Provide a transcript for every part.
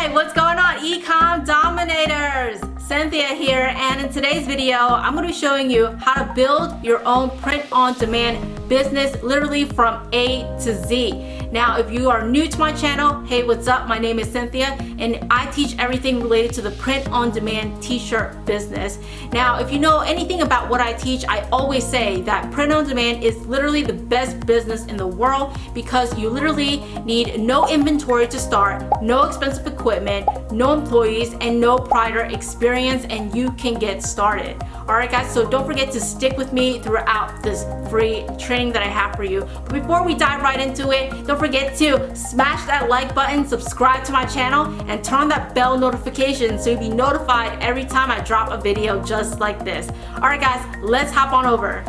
Hey, what's going on, Ecom Dominators? Cynthia here, and in today's video, I'm going to be showing you how to build your own print-on-demand business, literally from A to Z. Now, if you are new to my channel, hey, what's up? My name is Cynthia, and I teach everything related to the print-on-demand t-shirt business. Now, if you know anything about what I teach, I always say that print-on-demand is literally the best business in the world because you literally need no inventory to start, no expensive equipment, no employees, and no prior experience, and you can get started. Alright guys, so don't forget to stick with me throughout this free training that I have for you. But before we dive right into it, don't forget to smash that like button, subscribe to my channel, and turn on that bell notification so you'll be notified every time I drop a video just like this. Alright guys, let's hop on over.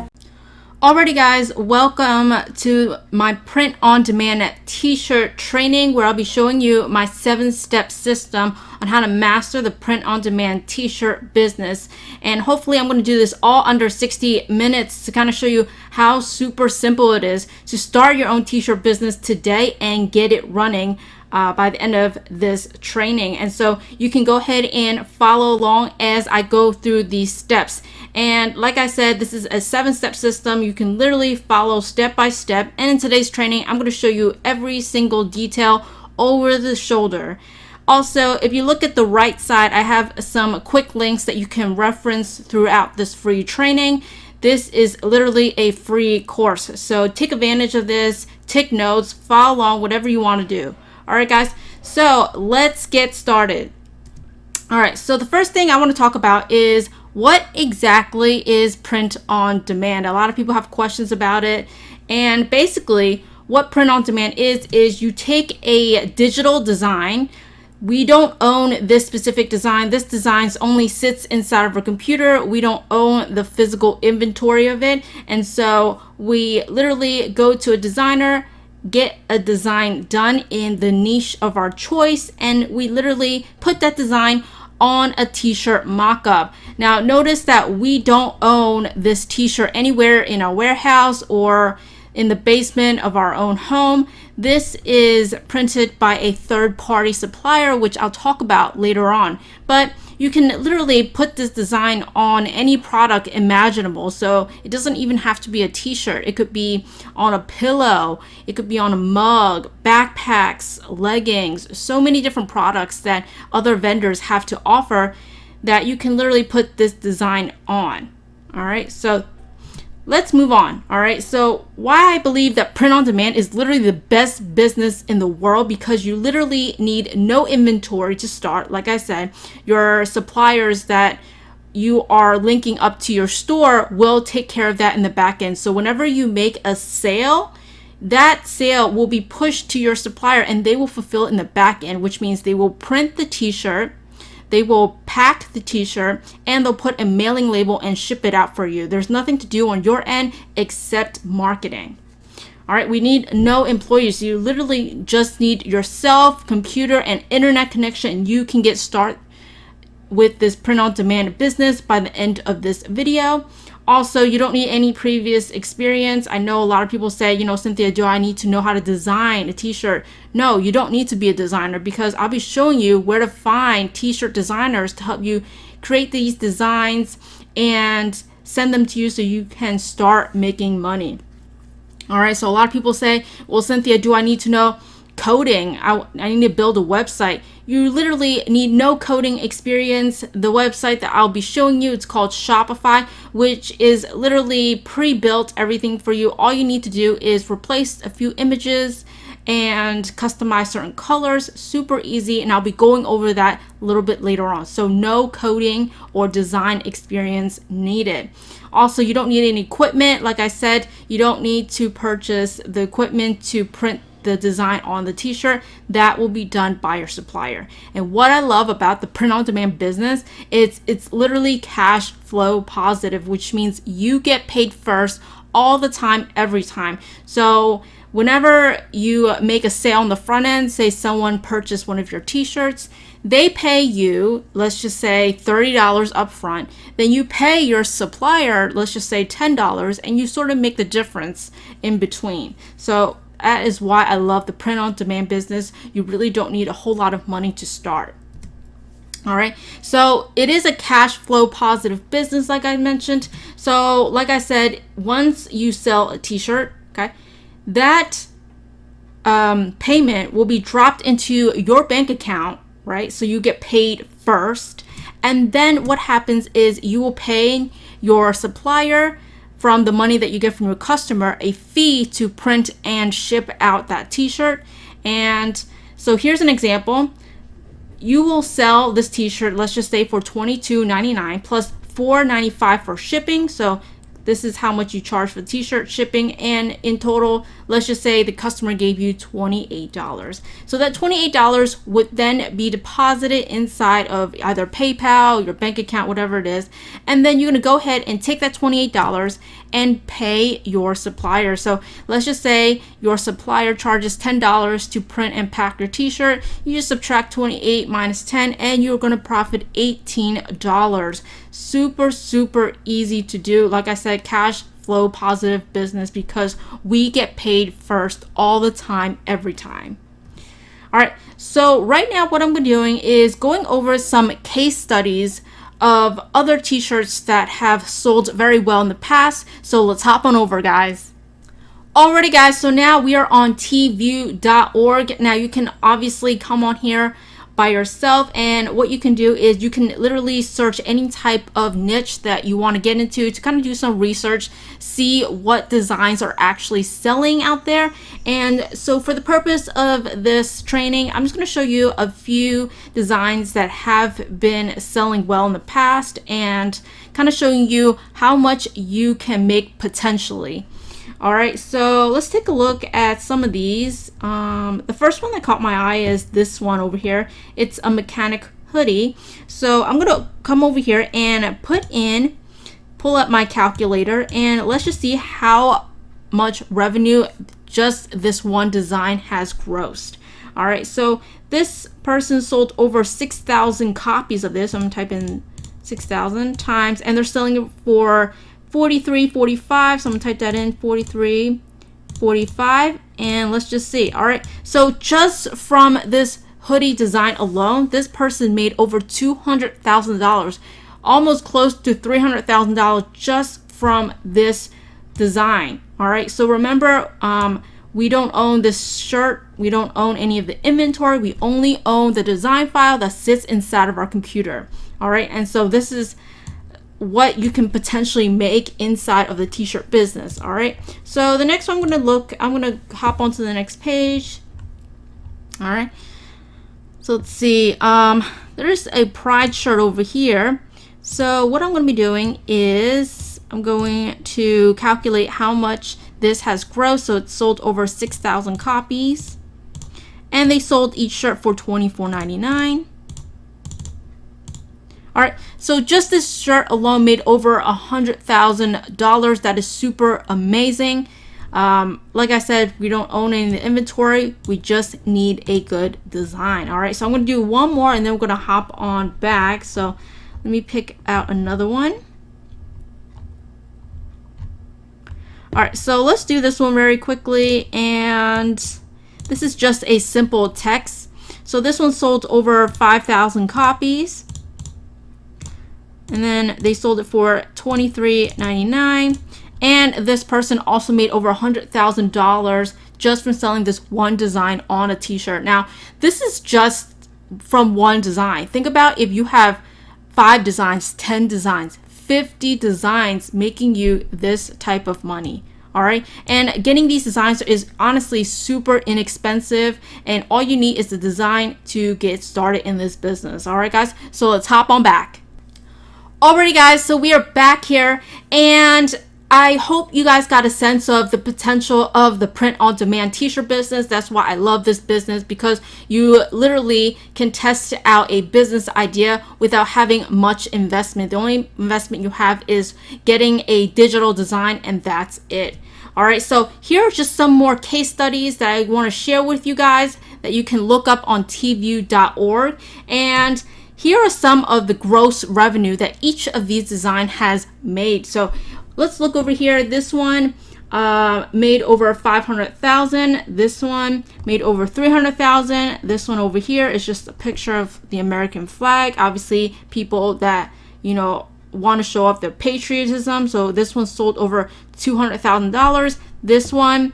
Alrighty guys, welcome to my print-on-demand t-shirt training where I'll be showing you my 7-step system on how to master the print-on-demand t-shirt business. And hopefully I'm going to do this all under 60 minutes to kind of show you how super simple it is to start your own t-shirt business today and get it running by the end of this training. And so you can go ahead and follow along as I go through these steps. And like I said, this is a 7-step system. You can literally follow step by step. And in today's training, I'm going to show you every single detail over the shoulder. Also, if you look at the right side, I have some quick links that you can reference throughout this free training. This is literally a free course. So take advantage of this, take notes, follow along, whatever you want to do. All right, guys, so let's get started. All right, so the first thing I want to talk about is what exactly is print on demand. A lot of people have questions about it. And basically what print on demand is you take a digital design. We don't own this specific design. This design only sits inside of a computer. We don't own the physical inventory of it. And so we literally go to a designer, get a design done in the niche of our choice, and we literally put that design on a t-shirt mock-up. Now notice that we don't own this t-shirt anywhere in our warehouse or in the basement of our own home. This is printed by a third-party supplier, which I'll talk about later on. But you can literally put this design on any product imaginable. So it doesn't even have to be a t-shirt. It could be on a pillow. It could be on a mug, backpacks, leggings, so many different products that other vendors have to offer that you can literally put this design on. All right, so let's move on. All right, so why I believe that print on demand is literally the best business in the world, because you literally need no inventory to start. Like I said, your suppliers that you are linking up to your store will take care of that in the back end. So whenever you make a sale, that sale will be pushed to your supplier and they will fulfill it in the back end, which means they will print the t-shirt, they will pack the t-shirt, and they'll put a mailing label and ship it out for you. There's nothing to do on your end except marketing. All right, we need no employees. You literally just need yourself, computer, and internet connection, and you can get started with this print-on-demand business by the end of this video. Also, you don't need any previous experience. I know a lot of people say, Cynthia, do I need to know how to design a t-shirt? No, you don't need to be a designer, because I'll be showing you where to find t-shirt designers to help you create these designs and send them to you so you can start making money. All right, so a lot of people say, well, Cynthia, do I need to know coding? I need to build a website. You literally need no coding experience. The website that I'll be showing you, it's called Shopify, which is literally pre-built everything for you. All you need to do is replace a few images and customize certain colors. Super easy, and I'll be going over that a little bit later on. So no coding or design experience needed. Also, you don't need any equipment. Like I said, you don't need to purchase the equipment to print the design on the t-shirt. That will be done by your supplier. And what I love about the print-on-demand business is it's literally cash flow positive, which means you get paid first all the time, every time. So whenever you make a sale on the front end, say someone purchased one of your t-shirts, they pay you, let's just say $30 up front, then you pay your supplier, let's just say $10, and you sort of make the difference in between. So that is why I love the print on demand business. You really don't need a whole lot of money to start. All right, so it is a cash flow positive business, like I mentioned. So like I said, once you sell a t-shirt, okay, that payment will be dropped into your bank account, right? So you get paid first, and then what happens is you will pay your supplier from the money that you get from your customer a fee to print and ship out that t-shirt. And so here's an example. You will sell this t-shirt, let's just say, for $22.99 plus $4.95 for shipping. So this is how much you charge for the t-shirt shipping, and in total, let's just say the customer gave you $28. So that $28 would then be deposited inside of either PayPal, your bank account, whatever it is, and then you're gonna go ahead and take that $28 and pay your supplier. So let's just say your supplier charges $10 to print and pack your t-shirt. You just subtract 28 minus 10 and you're gonna profit $18. Super easy to do. Like I said, cash flow positive business because we get paid first all the time, every time. All right, so right now what I'm doing is going over some case studies of other t-shirts that have sold very well in the past. So let's hop on over, guys. Alrighty guys, so now we are on tview.org. Now you can obviously come on here by yourself, and what you can do is you can literally search any type of niche that you want to get into to kind of do some research, see what designs are actually selling out there. And so for the purpose of this training, I'm just going to show you a few designs that have been selling well in the past and kind of showing you how much you can make potentially. All right, so let's take a look at some of these. The first one that caught my eye is this one over here. It's a mechanic hoodie. So I'm gonna come over here and pull up my calculator, and let's just see how much revenue just this one design has grossed. All right, so this person sold over 6,000 copies of this. I'm gonna type in 6,000 times, and they're selling it for $43.45. So I'm gonna type that in, $43.45, and let's just see. All right, so just from this hoodie design alone, this person made over $200,000, almost close to $300,000 just from this design. All right, so remember, we don't own this shirt, we don't own any of the inventory, we only own the design file that sits inside of our computer. All right, and so this is what you can potentially make inside of the t-shirt business. All right, so the next one I'm gonna hop onto the next page. All right, so let's see, there's a pride shirt over here. So what I'm going to be doing is I'm going to calculate how much this has grossed. So it sold over 6,000 copies, and they sold each shirt for $24.99. All right, so just this shirt alone made over $100,000. That is super amazing. Like I said, we don't own any of the inventory. We just need a good design. All right, so I'm going to do one more, and then we're going to hop on back. So let me pick out another one. All right, so let's do this one very quickly. And this is just a simple text. So this one sold over 5,000 copies. And then they sold it for $23.99. And this person also made over $100,000 just from selling this one design on a t-shirt. Now, this is just from one design. Think about if you have 5 designs, 10 designs, 50 designs making you this type of money. All right, and getting these designs is honestly super inexpensive, and all you need is the design to get started in this business. All right, guys, so let's hop on back. Alrighty, guys, so we are back here, and I hope you guys got a sense of the potential of the print-on-demand t-shirt business. That's why I love this business, because you literally can test out a business idea without having much investment. The only investment you have is getting a digital design, and that's it. All right, so here are just some more case studies that I want to share with you guys that you can look up on tview.org. And here are some of the gross revenue that each of these designs has made. So let's look over here. This one, made over 500,000. This one made over 300,000. This one over here is just a picture of the American flag. Obviously, people that, you know, want to show off their patriotism. So this one sold over $200,000. This one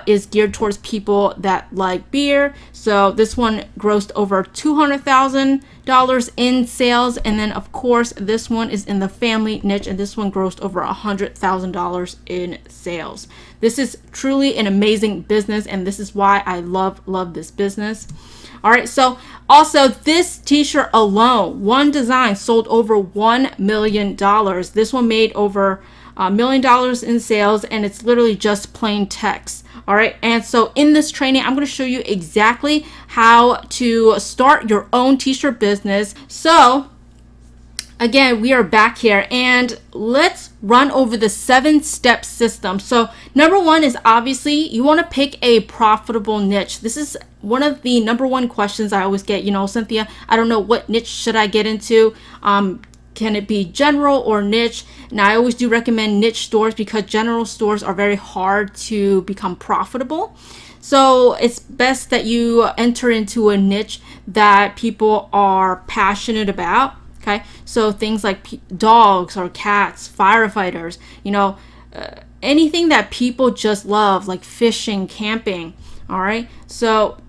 is geared towards people that like beer. So this one grossed over $200,000 in sales. And then of course, this one is in the family niche, and this one grossed over $100,000 in sales. This is truly an amazing business, and this is why I love this business. All right, so also this t-shirt alone, one design sold over $1 million. This one made over $1 million in sales, and it's literally just plain text. All right, and so in this training, I'm going to show you exactly how to start your own t-shirt business. So again, we are back here, and let's run over the 7-step system. So number one is obviously you want to pick a profitable niche. This is one of the number one questions I always get. You know, Cynthia, I don't know what niche should I get into. Can it be general or niche? Now, I always do recommend niche stores because general stores are very hard to become profitable. So it's best that you enter into a niche that people are passionate about. Okay, so things like dogs or cats, firefighters, you know, anything that people just love, like fishing, camping. All right, so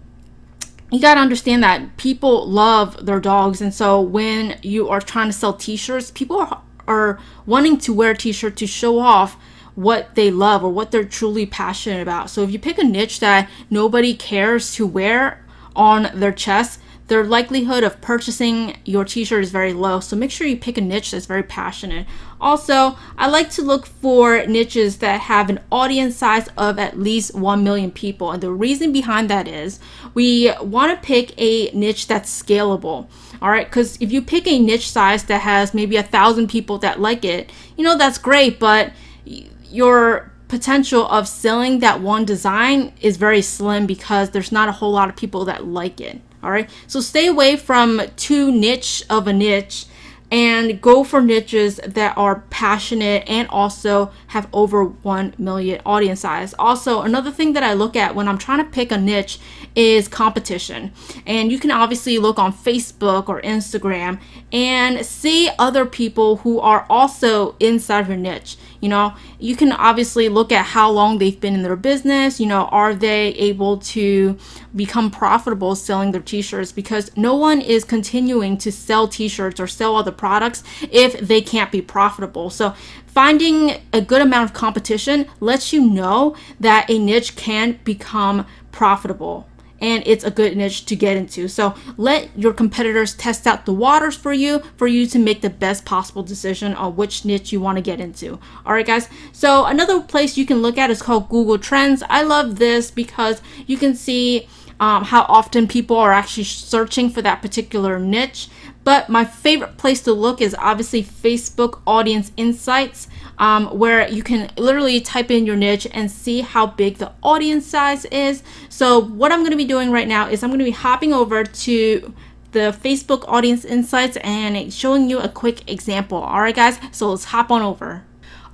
you got to understand that people love their dogs. And so when you are trying to sell t-shirts, people are wanting to wear t-shirts to show off what they love or what they're truly passionate about. So if you pick a niche that nobody cares to wear on their chest, their likelihood of purchasing your t-shirt is very low. So make sure you pick a niche that's very passionate. Also, I like to look for niches that have an audience size of at least 1 million people. And the reason behind that is we want to pick a niche that's scalable. All right, because if you pick a niche size that has maybe 1,000 people that like it, you know, that's great, but your potential of selling that one design is very slim because there's not a whole lot of people that like it. All right, so stay away from too niche of a niche and go for niches that are passionate and also have over 1 million audience size. Also, another thing that I look at when I'm trying to pick a niche is competition. And you can obviously look on Facebook or Instagram and see other people who are also inside of your niche. You know, you can obviously look at how long they've been in their business. You know, are they able to become profitable selling their t-shirts? Because no one is continuing to sell t-shirts or sell other products if they can't be profitable. So finding a good amount of competition lets you know that a niche can become profitable and it's a good niche to get into. So let your competitors test out the waters for you to make the best possible decision on which niche you want to get into. All right, guys. So another place you can look at is called Google Trends. I love this because you can see how often people are actually searching for that particular niche. But my favorite place to look is obviously Facebook Audience Insights, where you can literally type in your niche and see how big the audience size is. So what I'm going to be doing right now is I'm going to be hopping over to the Facebook Audience Insights and showing you a quick example. All right, guys, so let's hop on over.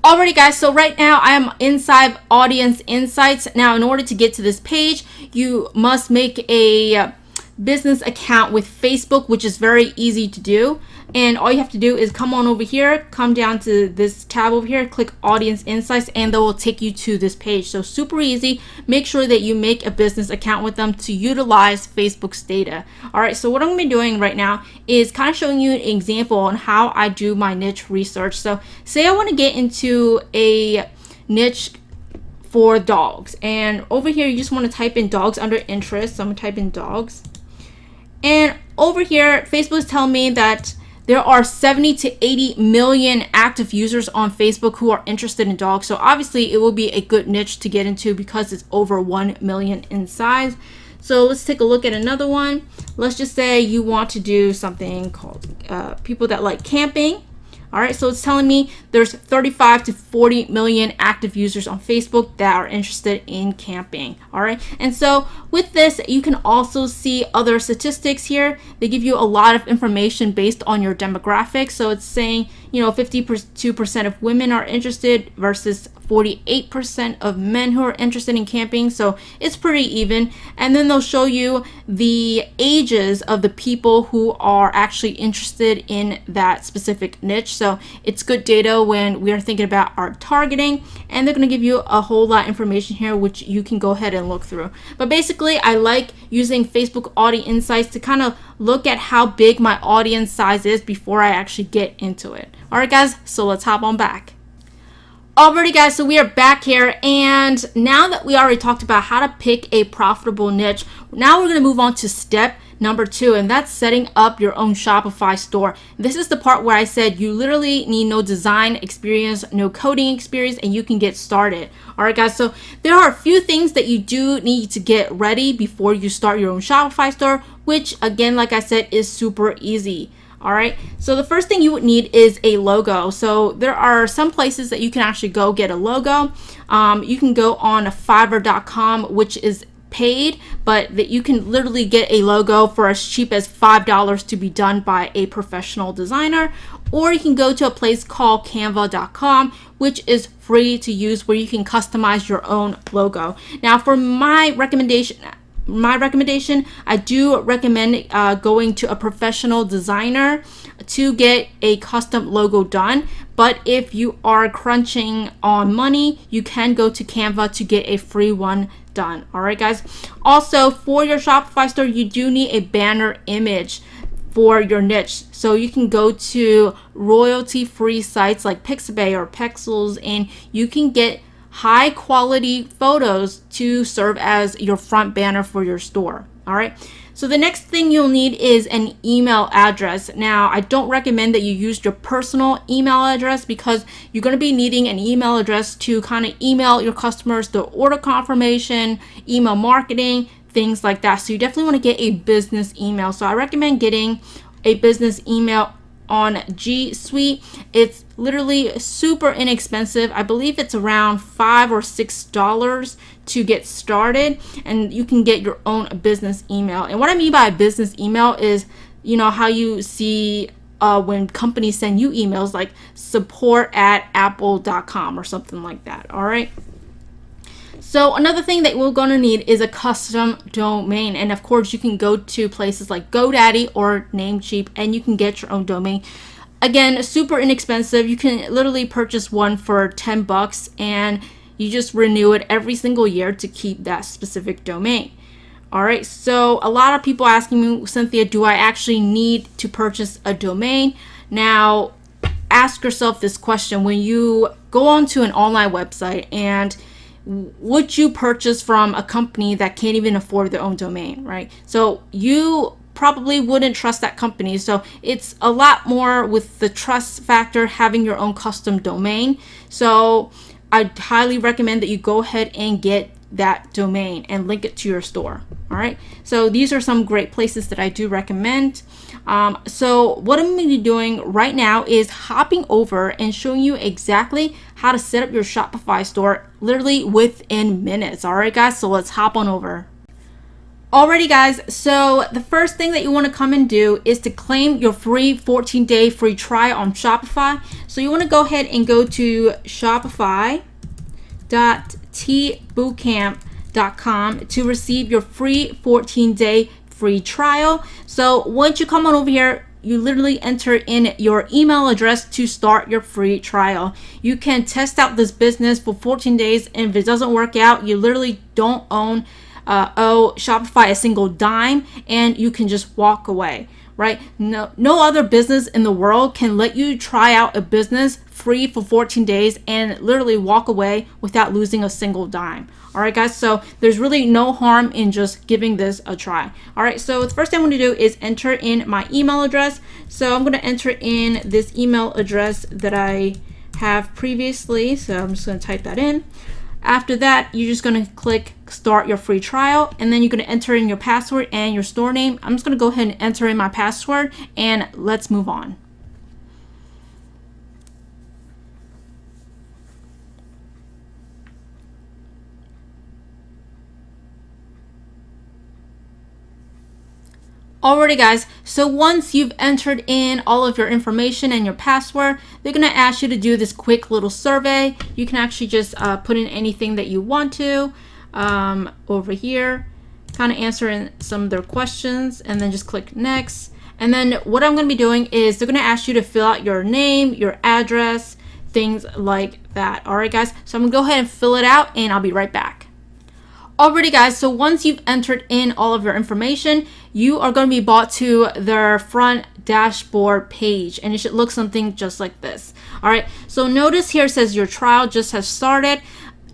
Alrighty, guys, so right now I am inside Audience Insights. Now, in order to get to this page, you must make a business account with Facebook, which is very easy to do. And all you have to do is come on over here, come down to this tab over here, click Audience Insights, and they will take you to this page. So super easy. Make sure that you make a business account with them to utilize Facebook's data. All right, so what I'm going to be doing right now is kind of showing you an example on how I do my niche research. So say I want to get into a niche for dogs, and over here you just want to type in dogs under interest. So I'm going to type in dogs. And over here, Facebook is telling me that there are 70 to 80 million active users on Facebook who are interested in dogs. So obviously it will be a good niche to get into because it's over 1 million in size. So let's take a look at another one. Let's just say you want to do something called people that like camping. All right, so it's telling me there's 35 to 40 million active users on Facebook that are interested in camping. All right, and so with this, you can also see other statistics here. They give you a lot of information based on your demographics. So it's saying, 52% of women are interested versus 48% of men who are interested in camping. So it's pretty even. And then they'll show you the ages of the people who are actually interested in that specific niche. So it's good data when we are thinking about our targeting, and they're going to give you a whole lot of information here which you can go ahead and look through. But basically, I like using Facebook Audience Insights to kind of look at how big my audience size is before I actually get into it. All right, guys, so let's hop on back. Alrighty, guys, so we are back here, and now that we already talked about how to pick a profitable niche, now we're going to move on to step number 2, and that's setting up your own Shopify store. This is the part where I said you literally need no design experience, no coding experience, and you can get started. Alright, guys, so there are a few things that you do need to get ready before you start your own Shopify store, which, again, like I said, is super easy. All right, so the first thing you would need is a logo. So there are some places that you can actually go get a logo. You can go on Fiverr.com, which is paid, but that you can literally get a logo for as cheap as $5 to be done by a professional designer. Or you can go to a place called Canva.com, which is free to use, where you can customize your own logo. Now, for my recommendation, I do recommend going to a professional designer to get a custom logo done. But if you are crunching on money, you can go to Canva to get a free one done. All right, guys. Also, for your Shopify store, you do need a banner image for your niche. So you can go to royalty-free sites like Pixabay or Pexels, and you can get high quality photos to serve as your front banner for your store. All right. So the next thing you'll need is an email address. Now, I don't recommend that you use your personal email address, because you're going to be needing an email address to kind of email your customers the order confirmation, email marketing, things like that. So you definitely want to get a business email. So I recommend getting a business email on G Suite. It's literally super inexpensive. I believe it's around $5 or $6 to get started, and you can get your own business email. And what I mean by a business email is, how you see when companies send you emails like support@apple.com or something like that. All right. So another thing that we're going to need is a custom domain. And of course, you can go to places like GoDaddy or Namecheap, and you can get your own domain. Again, super inexpensive. You can literally purchase one for $10, and you just renew it every single year to keep that specific domain. All right, so a lot of people asking me, Cynthia, do I actually need to purchase a domain? Now, ask yourself this question. When you go onto an online website, and would you purchase from a company that can't even afford their own domain, right? So you probably wouldn't trust that company. So it's a lot more with the trust factor having your own custom domain. So I highly recommend that you go ahead and get that domain and link it to your store. All right, so these are some great places that I do recommend. So what I'm going to be doing right now is hopping over and showing you exactly how to set up your Shopify store literally within minutes. All right, guys, so let's hop on over. Alrighty, guys, so the first thing that you want to come and do is to claim your free 14-day free trial on Shopify. So you want to go ahead and go to shopify.teebootcamp.com to receive your free 14-day free trial. So once you come on over here, you literally enter in your email address to start your free trial. You can test out this business for 14 days, and if it doesn't work out, you literally don't owe Shopify a single dime, and you can just walk away, right? No other business in the world can let you try out a business free for 14 days and literally walk away without losing a single dime. All right, guys, so there's really no harm in just giving this a try. All right, so the first thing I'm going to do is enter in my email address. So I'm going to enter in this email address that I have previously. So I'm just going to type that in. After that, you're just going to click start your free trial, and then you're going to enter in your password and your store name. I'm just going to go ahead and enter in my password, and let's move on. Alrighty guys, so once you've entered in all of your information and your password, they're going to ask you to do this quick little survey. You can actually just put in anything that you want to over here, kind of answer in some of their questions, and then just click next. And then what I'm going to be doing is they're going to ask you to fill out your name, your address, things like that. Alright guys, so I'm going to go ahead and fill it out and I'll be right back. Alrighty guys, so once you've entered in all of your information, you are going to be brought to their front dashboard page, and it should look something just like this. Alright, so notice here it says your trial just has started.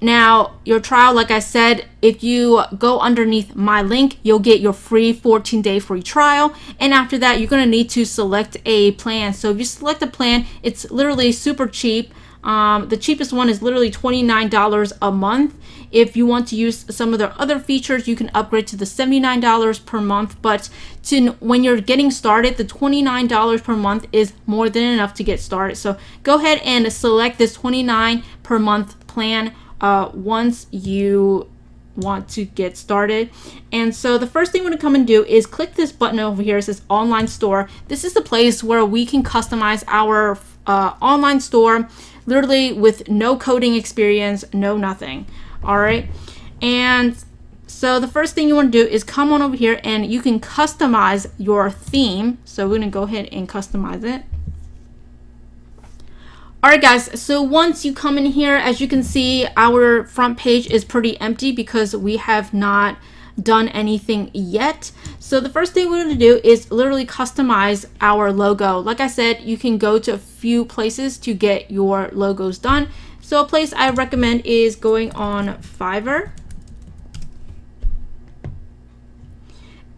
Now, your trial, like I said, if you go underneath my link, you'll get your free 14-day free trial. And after that, you're going to need to select a plan. So if you select a plan, it's literally super cheap. The cheapest one is literally $29 a month. If you want to use some of their other features, you can upgrade to the $79 per month. But when you're getting started, the $29 per month is more than enough to get started. So go ahead and select this $29 per month plan once you want to get started. And so the first thing we're going to come and do is click this button over here. It says online store. This is the place where we can customize our online store, literally with no coding experience, no nothing. All right, and so the first thing you want to do is come on over here and you can customize your theme. So we're going to go ahead and customize it. Alright guys, so once you come in here, as you can see, our front page is pretty empty because we have not done anything yet. So the first thing we're going to do is literally customize our logo. Like I said, you can go to a few places to get your logos done. So a place I recommend is going on Fiverr.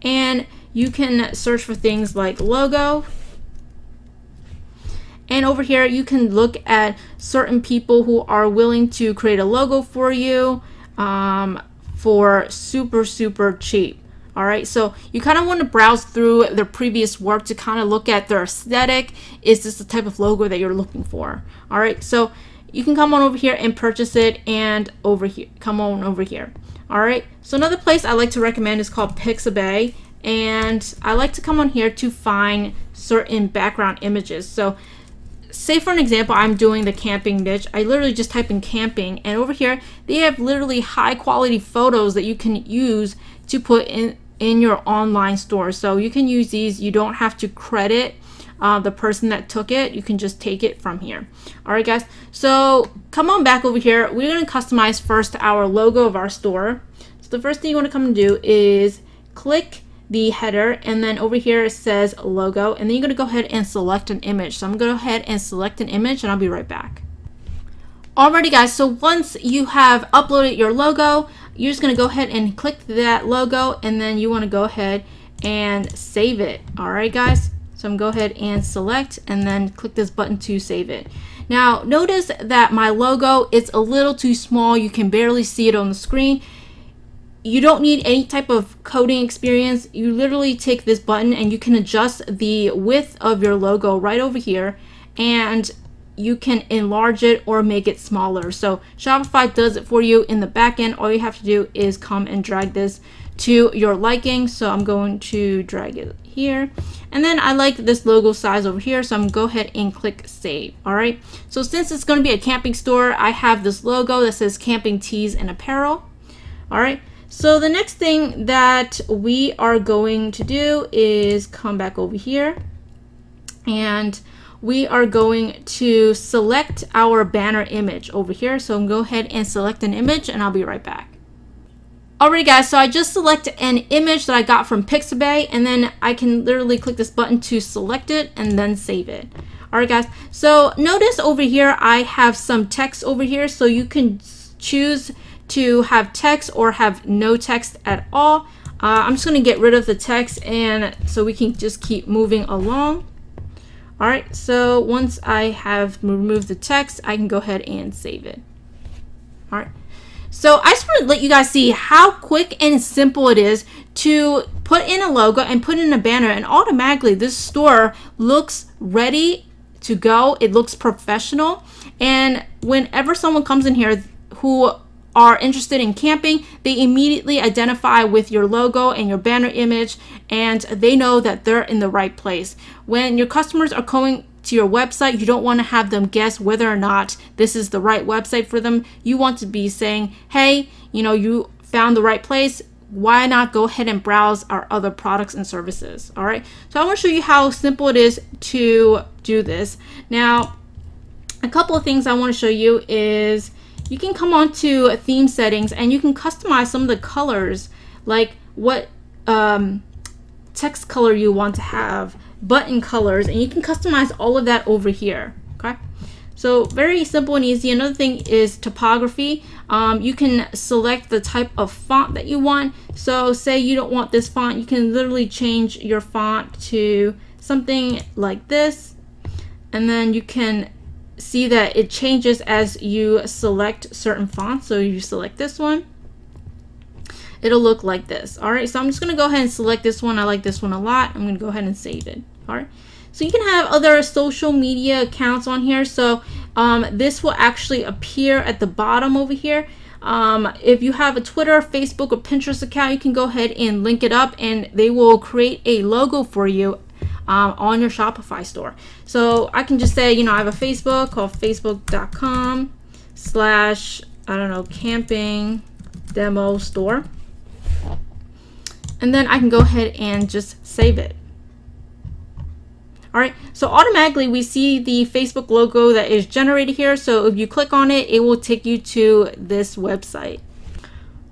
And you can search for things like logo. And over here, you can look at certain people who are willing to create a logo for you for super cheap. All right, so you kind of want to browse through their previous work to kind of look at their aesthetic. Is this the type of logo that you're looking for? All right, so you can come on over here and purchase it, and over here, come on over here. All right, so another place I like to recommend is called Pixabay, and I like to come on here to find certain background images. So say for an example, I'm doing the camping niche. I literally just type in camping, and over here they have literally high quality photos that you can use to put in your online store. So you can use these. You don't have to credit the person that took it. You can just take it from here. All right guys, so come on back over here. We're going to customize first our logo of our store. So the first thing you want to come and do is click the header, and then over here it says logo, and then you're going to go ahead and select an image. So I'm going to go ahead and select an image, and I'll be right back. Alrighty guys, so once you have uploaded your logo, you're just going to go ahead and click that logo, and then you want to go ahead and save it. Alright guys, so I'm going to go ahead and select and then click this button to save it. Now notice that my logo is a little too small. You can barely see it on the screen. You don't need any type of coding experience. You literally take this button and you can adjust the width of your logo right over here, and you can enlarge it or make it smaller. So Shopify does it for you in the back end. All you have to do is come and drag this to your liking. So I'm going to drag it here, and then I like this logo size over here, so I'm going to go ahead and click save. All right, so since it's going to be a camping store, I have this logo that says camping tees and apparel. All right, so the next thing that we are going to do is come back over here, and we are going to select our banner image over here. So I'm going to go ahead and select an image, and I'll be right back. Alright guys, so I just selected an image that I got from Pixabay, and then I can literally click this button to select it and then save it. Alright guys, so notice over here I have some text over here, so you can choose to have text or have no text at all. I'm just going to get rid of the text, and so we can just keep moving along. Alright, so once I have removed the text, I can go ahead and save it. Alright. So I just want to let you guys see how quick and simple it is to put in a logo and put in a banner, and automatically this store looks ready to go. It looks professional, and whenever someone comes in here who are interested in camping, they immediately identify with your logo and your banner image, and they know that they're in the right place. When your customers are going to your website, you don't want to have them guess whether or not this is the right website for them. You want to be saying, hey, you found the right place. Why not go ahead and browse our other products and services? All right. So I want to show you how simple it is to do this. Now, a couple of things I want to show you is you can come on to theme settings and you can customize some of the colors, like what text color you want to have, button colors, and you can customize all of that over here. Okay, so very simple and easy. Another thing is typography. You can select the type of font that you want. So say you don't want this font, you can literally change your font to something like this, and then you can see that it changes as you select certain fonts. So you select this one, it'll look like this. All right, so I'm just going to go ahead and select this one. I like this one a lot. I'm going to go ahead and save it. All right, so you can have other social media accounts on here. So this will actually appear at the bottom over here. If you have a Twitter, Facebook, or Pinterest account, you can go ahead and link it up and they will create a logo for you on your Shopify store. So I can just say, I have a Facebook called facebook.com/camping demo store. And then I can go ahead and just save it. All right, so automatically we see the Facebook logo that is generated here. So if you click on it, it will take you to this website.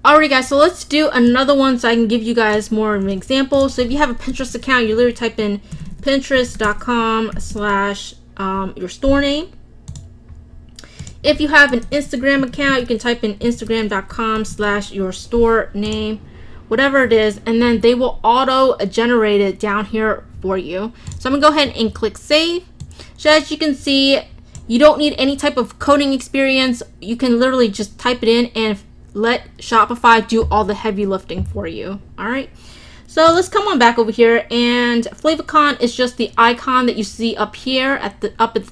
Alright guys, so let's do another one so I can give you guys more of an example. So if you have a Pinterest account, you literally type in pinterest.com/your store name. If you have an Instagram account, you can type in instagram.com/your store name, whatever it is, and then they will auto generate it down here for you. So I'm gonna go ahead and click save. So as you can see, you don't need any type of coding experience. You can literally just type it in and let Shopify do all the heavy lifting for you. All right, so let's come on back over here, and favicon is just the icon that you see up here at the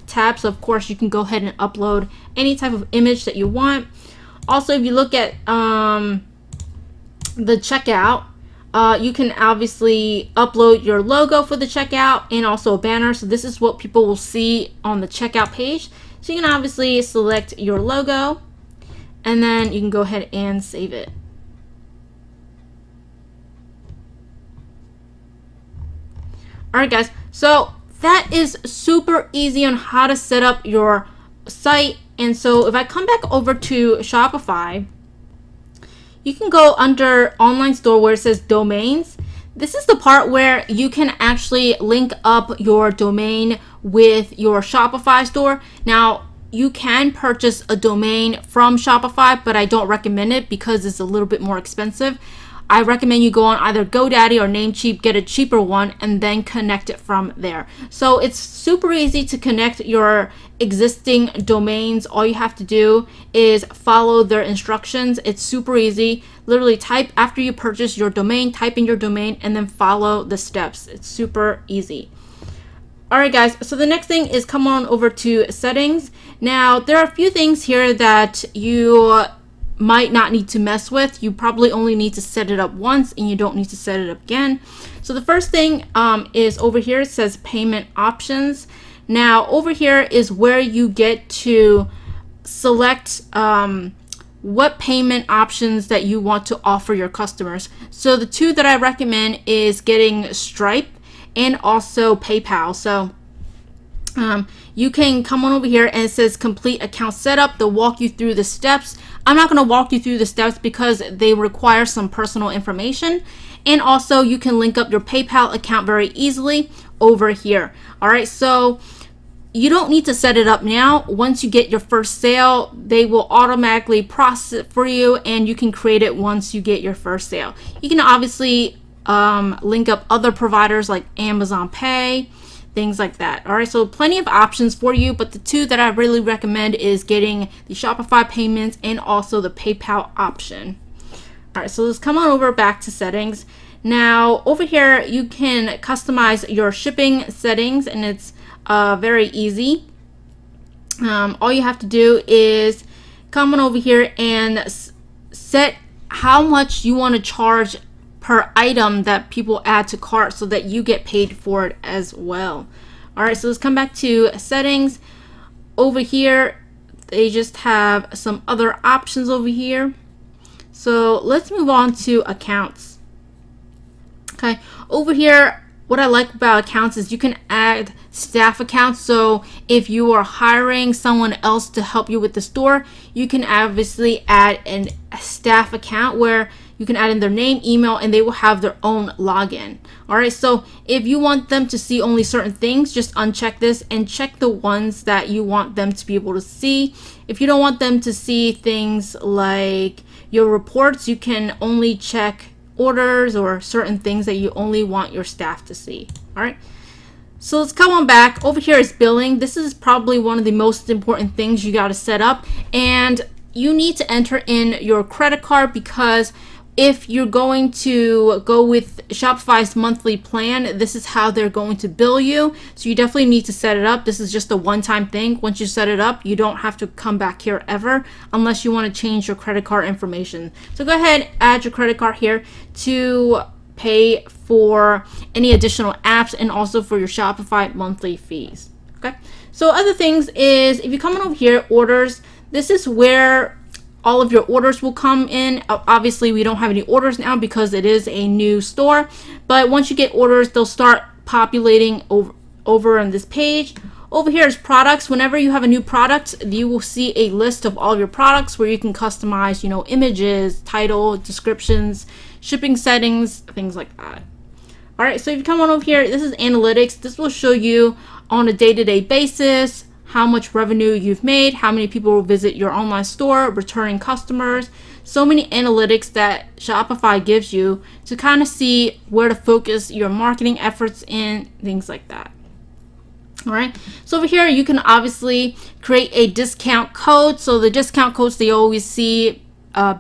tab. So of course you can go ahead and upload any type of image that you want. Also, if you look at the checkout, you can obviously upload your logo for the checkout and also a banner. So this is what people will see on the checkout page. So you can obviously select your logo, and then you can go ahead and save it. Alright guys, so that is super easy on how to set up your site. And so if I come back over to Shopify, you can go under online store where it says domains. This is the part where you can actually link up your domain with your Shopify store. Now, you can purchase a domain from Shopify, but I don't recommend it because it's a little bit more expensive. I recommend you go on either GoDaddy or Namecheap, get a cheaper one, and then connect it from there. So it's super easy to connect your existing domains. All you have to do is follow their instructions. It's super easy. Literally type after you purchase your domain, type in your domain, and then follow the steps. It's super easy. Alright guys, so the next thing is come on over to settings. Now there are a few things here that you might not need to mess with. You probably only need to set it up once and you don't need to set it up again. So the first thing is over here. It says payment options. Now over here is where you get to select what payment options that you want to offer your customers. So the two that I recommend is getting Stripe and also PayPal. So you can come on over here and it says complete account setup. They'll walk you through the steps. I'm not going to walk you through the steps because they require some personal information. And also you can link up your PayPal account very easily over here. All right, so you don't need to set it up now. Once you get your first sale, they will automatically process it for you and you can create it once you get your first sale. You can obviously link up other providers like Amazon Pay, things like that. All right, so plenty of options for you, but the two that I really recommend is getting the Shopify payments and also the PayPal option. All right, so let's come on over back to settings. Now over here you can customize your shipping settings and it's very easy. All you have to do is come on over here and set how much you want to charge per item that people add to cart so that you get paid for it as well. All right, so let's come back to settings. Over here, they just have some other options over here. So let's move on to accounts. Okay, over here, what I like about accounts is you can add staff accounts. So if you are hiring someone else to help you with the store, you can obviously add a staff account where you can add in their name, email, and they will have their own login. All right, so if you want them to see only certain things, just uncheck this and check the ones that you want them to be able to see. If you don't want them to see things like your reports, you can only check orders or certain things that you only want your staff to see. All right, so let's come on back. Over here is billing. This is probably one of the most important things you got to set up, and you need to enter in your credit card, because if you're going to go with Shopify's monthly plan, this is how they're going to bill you. So you definitely need to set it up. This is just a one-time thing. Once you set it up, you don't have to come back here ever unless you want to change your credit card information. So go ahead, add your credit card here to pay for any additional apps and also for your Shopify monthly fees. Okay. So other things is, if you come on over here, orders, this is where all of your orders will come in. Obviously, we don't have any orders now because it is a new store, but once you get orders, they'll start populating over on this page. Over here is products. Whenever you have a new product, you will see a list of all of your products where you can customize, images, title, descriptions, shipping settings, things like that. All right, so if you come on over here, this is analytics. This will show you on a day-to-day basis how much revenue you've made, how many people will visit your online store, returning customers. So many analytics that Shopify gives you to kind of see where to focus your marketing efforts in, things like that. All right, so over here you can obviously create a discount code. So the discount codes they always see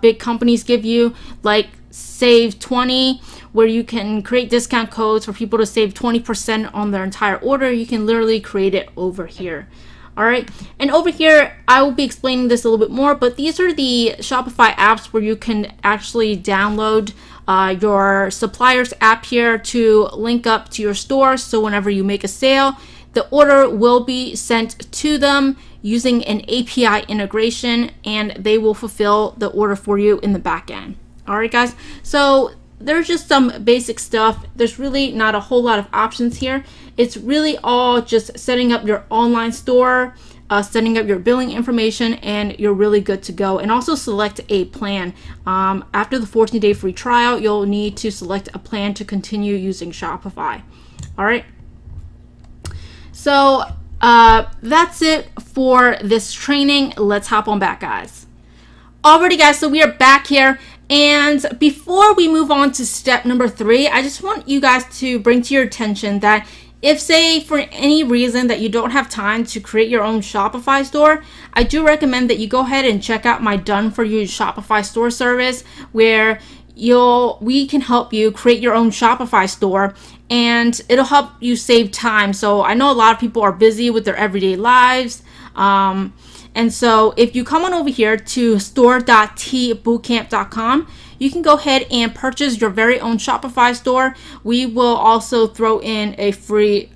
big companies give you, like save 20, where you can create discount codes for people to save 20% on their entire order. You can literally create it over here. All right, and over here I will be explaining this a little bit more, but these are the Shopify apps where you can actually download your suppliers app here to link up to your store. So whenever you make a sale, the order will be sent to them using an API integration, and they will fulfill the order for you in the back end. All right, guys, so there's just some basic stuff. There's really not a whole lot of options here. It's really all just setting up your online store, setting up your billing information, and you're really good to go. And also select a plan. After the 14-day free trial, you'll need to select a plan to continue using Shopify. All right. So that's it for this training. Let's hop on back, guys. Alrighty, guys, so we are back here. And before we move on to step number 3, I just want you guys to bring to your attention that if, say, for any reason that you don't have time to create your own Shopify store, I do recommend that you go ahead and check out my Done For You Shopify store service, where we can help you create your own Shopify store, and it'll help you save time. So I know a lot of people are busy with their everyday lives. And so if you come on over here to store.teebootcamp.com, you can go ahead and purchase your very own Shopify store. We will also throw in a free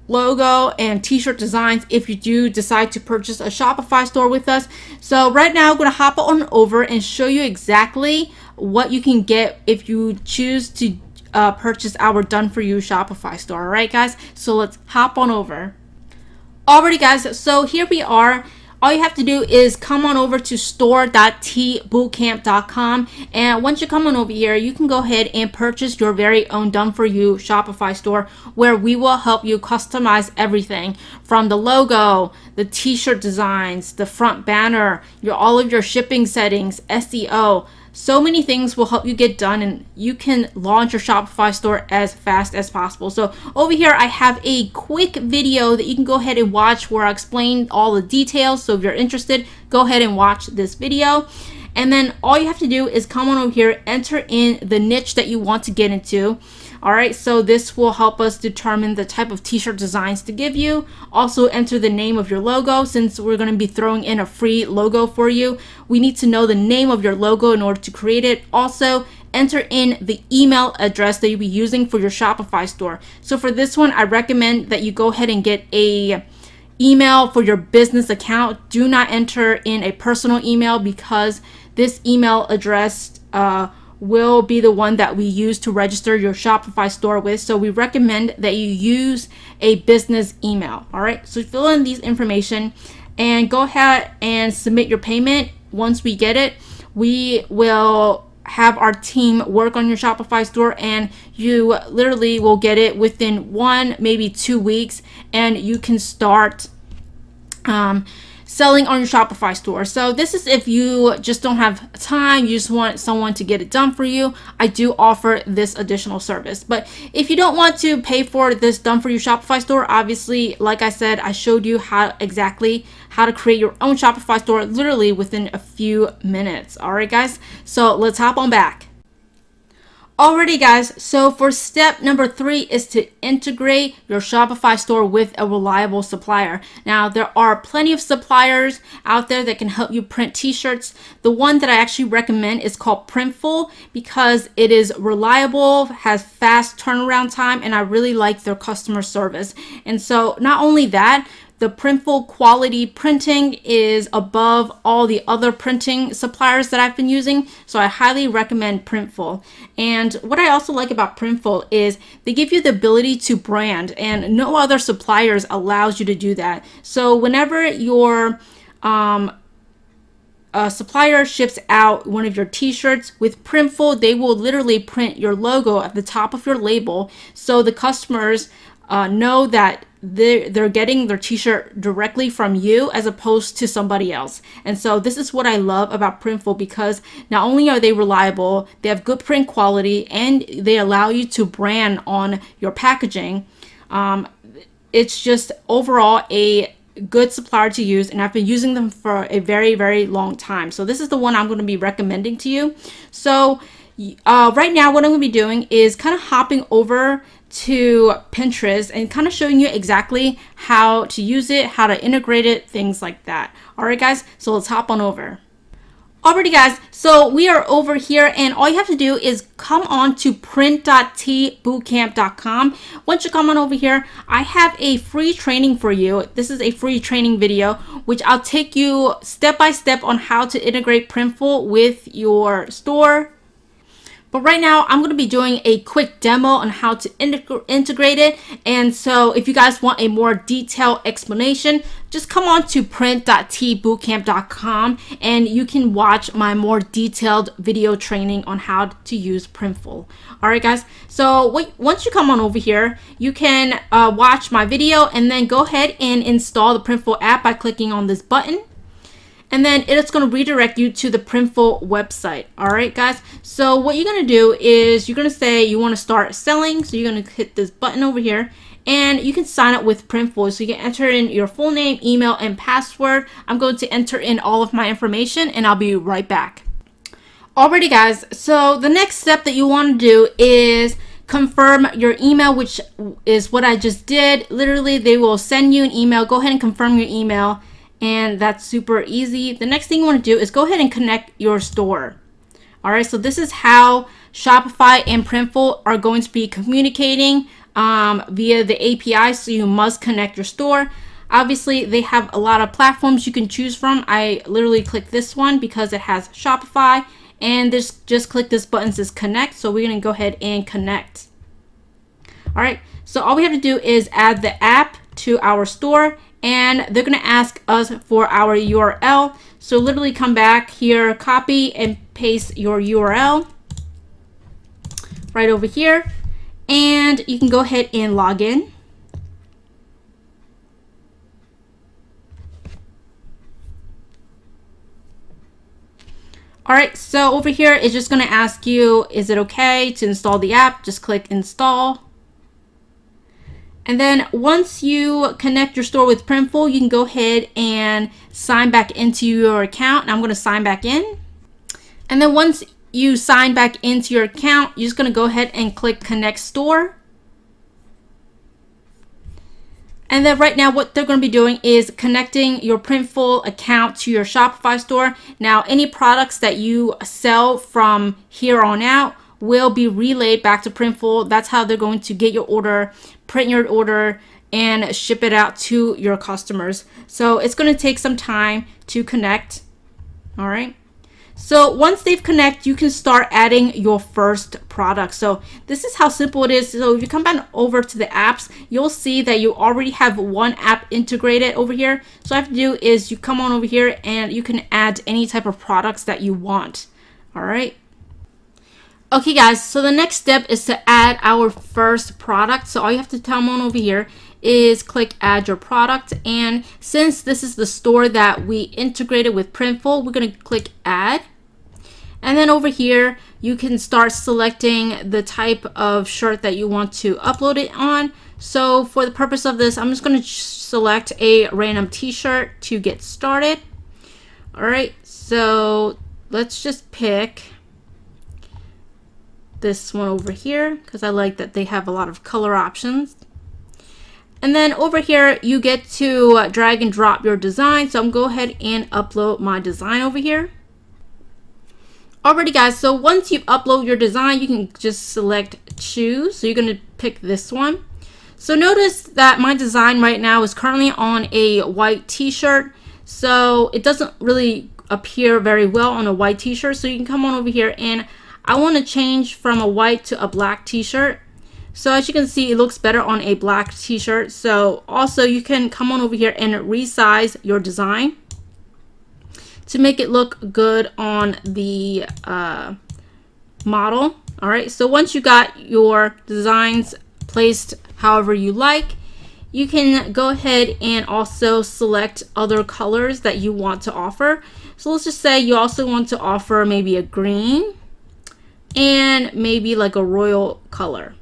logo and t-shirt designs if you do decide to purchase a Shopify store with us. So right now I'm going to hop on over and show you exactly what you can get if you choose to purchase our Done For You Shopify store. All right, guys, so let's hop on over. Alrighty, guys, so here we are. All you have to do is come on over to store.teebootcamp.com, and once you come on over here, you can go ahead and purchase your very own Done For You Shopify store, where we will help you customize everything from the logo, the t-shirt designs, the front banner, all of your shipping settings, SEO. So many things will help you get done, and you can launch your Shopify store as fast as possible. So over here, I have a quick video that you can go ahead and watch where I explain all the details. So if you're interested, go ahead and watch this video. And then all you have to do is come on over here, enter in the niche that you want to get into. All right, so this will help us determine the type of t-shirt designs to give you. Also enter the name of your logo. Since we're going to be throwing in a free logo for you, we need to know the name of your logo in order to create it. Also enter in the email address that you'll be using for your Shopify store. So for this one, I recommend that you go ahead and get a email for your business account. Do not enter in a personal email, because this email address will be the one that we use to register your Shopify store with. So we recommend that you use a business email. All right, so fill in these information and go ahead and submit your payment. Once we get it, we will have our team work on your Shopify store, and you literally will get it within 1, maybe 2 weeks, and you can start selling on your Shopify store. So this is if you just don't have time, you just want someone to get it done for you. I do offer this additional service. But if you don't want to pay for this done for your Shopify store, obviously, like I said, I showed you exactly how to create your own Shopify store literally within a few minutes. All right, guys, so let's hop on back. Alrighty guys, so for step number 3 is to integrate your Shopify store with a reliable supplier. Now there are plenty of suppliers out there that can help you print t-shirts. The one that I actually recommend is called Printful, because it is reliable, has fast turnaround time, and I really like their customer service. And so not only that, the Printful quality printing is above all the other printing suppliers that I've been using, so I highly recommend Printful. And what I also like about Printful is they give you the ability to brand, and no other suppliers allows you to do that. So whenever your supplier ships out one of your t-shirts with Printful, they will literally print your logo at the top of your label, so the customers know that they're getting their t-shirt directly from you as opposed to somebody else. And so this is what I love about Printful, because not only are they reliable, they have good print quality, and they allow you to brand on your packaging. It's just overall a good supplier to use, and I've been using them for a very, very long time. So this is the one I'm going to be recommending to you. So right now what I'm going to be doing is kind of hopping over to Pinterest and kind of showing you exactly how to use it, how to integrate it, things like that. All right guys, so let's hop on over. Alrighty guys, so we are over here, and all you have to do is come on to print.teebootcamp.com. Once you come on over here, I have a free training for you. This is a free training video, which I'll take you step by step on how to integrate Printful with your store. But right now, I'm going to be doing a quick demo on how to integrate it. And so if you guys want a more detailed explanation, just come on to print.teebootcamp.com and you can watch my more detailed video training on how to use Printful. All right, guys. So once you come on over here, you can watch my video and then go ahead and install the Printful app by clicking on this button. And then it's going to redirect you to the Printful website. All right, guys. So what you're going to do is you're going to say you want to start selling. So you're going to hit this button over here, and you can sign up with Printful. So you can enter in your full name, email, and password. I'm going to enter in all of my information, and I'll be right back. Alrighty, guys. So the next step that you want to do is confirm your email, which is what I just did. Literally, they will send you an email. Go ahead and confirm your email. And that's super easy. The next thing you want to do is go ahead and connect your store. All right, so this is how Shopify and Printful are going to be communicating via the API. So you must connect your store. Obviously, they have a lot of platforms you can choose from. I literally click this one because it has Shopify, and just click this button that says connect. So we're going to go ahead and connect. All right, so all we have to do is add the app to our store, and they're going to ask us for our URL. So literally come back here, copy and paste your URL right over here, and you can go ahead and log in. All right, so over here it's just going to ask you, is it okay to install the app? Just click install. And then once you connect your store with Printful, you can go ahead and sign back into your account. And I'm going to sign back in. And then once you sign back into your account, you're just going to go ahead and click Connect Store. And then right now what they're going to be doing is connecting your Printful account to your Shopify store. Now any products that you sell from here on out will be relayed back to Printful. That's how they're going to get your order, print your order, and ship it out to your customers. So it's going to take some time to connect. All right. So once they've connected, you can start adding your first product. So this is how simple it is. So if you come back over to the apps, you'll see that you already have one app integrated over here. So all I have to do is you come on over here and you can add any type of products that you want. All right. Okay guys, so the next step is to add our first product. So all you have to come on over here is click add your product, and since this is the store that we integrated with Printful, we're going to click add. And then over here you can start selecting the type of shirt that you want to upload it on. So for the purpose of this, I'm just going to select a random t-shirt to get started. All right, so let's just pick this one over here because I like that they have a lot of color options. And then over here you get to drag and drop your design. So I'm going to go ahead and upload my design over here. Alrighty guys, so once you upload your design, you can just select choose. So you're going to pick this one. So notice that my design right now is currently on a white t-shirt. So it doesn't really appear very well on a white t-shirt. So you can come on over here, and I want to change from a white to a black t-shirt. So as you can see, it looks better on a black t-shirt. So also you can come on over here and resize your design to make it look good on the model. All right, so once you got your designs placed however you like, you can go ahead and also select other colors that you want to offer. So let's just say you also want to offer maybe a green and maybe like a royal color.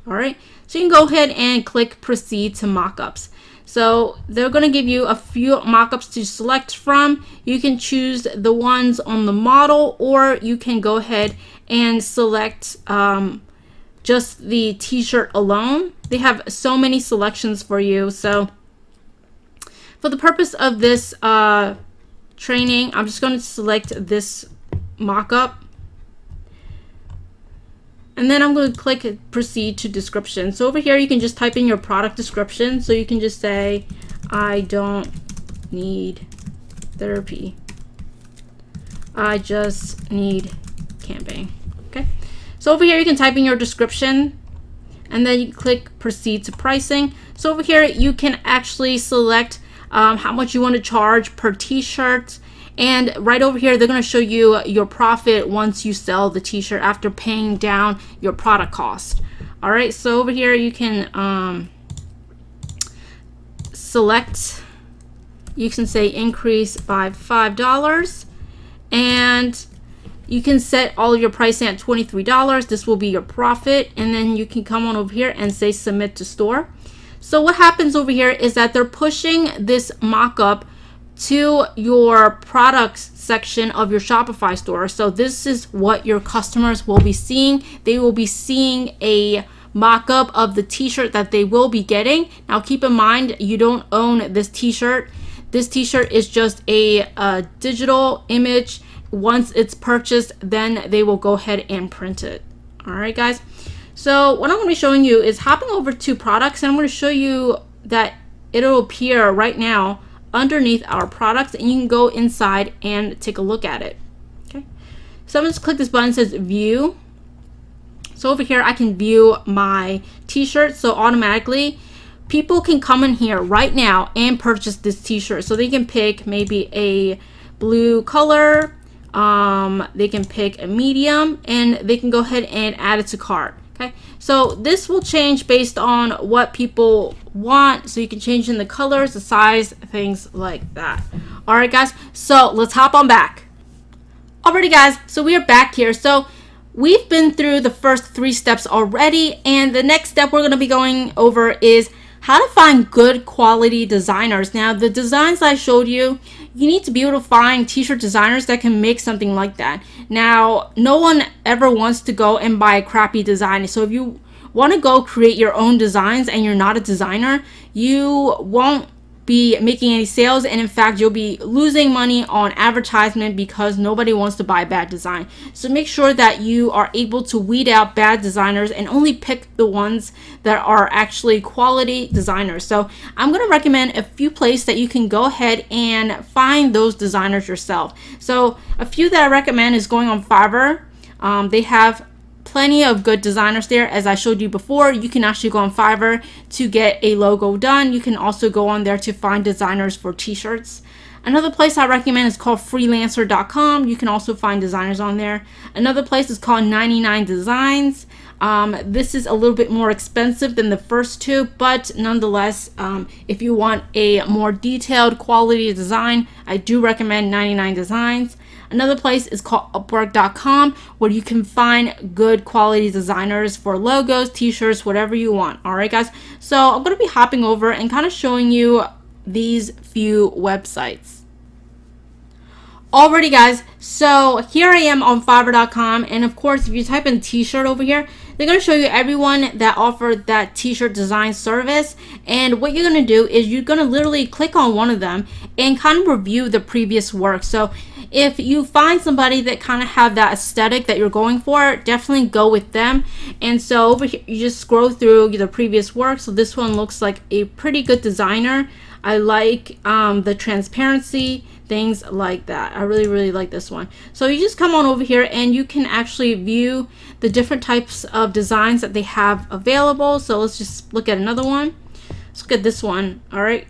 All right, so you can go ahead and click proceed to mockups. So they're going to give you a few mockups to select from. You can choose the ones on the model, or you can go ahead and select just the t-shirt alone. They have so many selections for you. So for the purpose of this training, I'm just going to select this mockup. And then I'm going to click proceed to description. So over here you can just type in your product description. So you can just say, I don't need therapy. I just need camping. Okay. So over here you can type in your description, and then you click proceed to pricing. So over here you can actually select how much you want to charge per t-shirt. And right over here, they're going to show you your profit once you sell the t-shirt after paying down your product cost. All right, so over here you can select, you can say increase by $5, and you can set all of your pricing at $23. This will be your profit, and then you can come on over here and say submit to store. So what happens over here is that they're pushing this mock-up to your products section of your Shopify store. So this is what your customers will be seeing. They will be seeing a mock-up of the t-shirt that they will be getting. Now keep in mind, you don't own this t-shirt. This t-shirt is just a digital image. Once it's purchased, then they will go ahead and print it. All right guys, so what I'm going to be showing you is hopping over to products, and I'm going to show you that it'll appear right now underneath our products, and you can go inside and take a look at it. Okay, so I'm just click this button that says view. So over here I can view my t-shirt. So automatically people can come in here right now and purchase this t-shirt. So they can pick maybe a blue color, they can pick a medium, and they can go ahead and add it to cart. Okay, so this will change based on what people want. So you can change in the colors, the size, things like that. All right, guys, so let's hop on back. Alrighty, guys, so we are back here. So we've been through the first 3 steps already, and the next step we're going to be going over is how to find good quality designers. Now, the designs I showed you, you need to be able to find t-shirt designers that can make something like that. Now, no one ever wants to go and buy a crappy design. So if you want to go create your own designs and you're not a designer, you won't be making any sales, and in fact you'll be losing money on advertisement because nobody wants to buy bad design. So make sure that you are able to weed out bad designers and only pick the ones that are actually quality designers. So I'm going to recommend a few places that you can go ahead and find those designers yourself. So a few that I recommend is going on Fiverr. They have plenty of good designers there. As I showed you before, you can actually go on Fiverr to get a logo done. You can also go on there to find designers for t-shirts. Another place I recommend is called freelancer.com. You can also find designers on there. Another place is called 99 Designs. This is a little bit more expensive than the first two, but nonetheless, if you want a more detailed quality design, I do recommend 99 Designs. Another place is called upwork.com, where you can find good quality designers for logos, t-shirts, whatever you want. All right, guys. So I'm going to be hopping over and kind of showing you these few websites. Alrighty, guys. So here I am on Fiverr.com, and of course, if you type in t-shirt over here, they're going to show you everyone that offered that t-shirt design service. And what you're going to do is you're going to literally click on one of them and kind of review the previous work. So if you find somebody that kind of have that aesthetic that you're going for, definitely go with them. And so over here, you just scroll through the previous work. So this one looks like a pretty good designer. I like the transparency, things like that. I really like this one. So you just come on over here and you can actually view the different types of designs that they have available. So let's just look at another one. Let's look at this one. All right.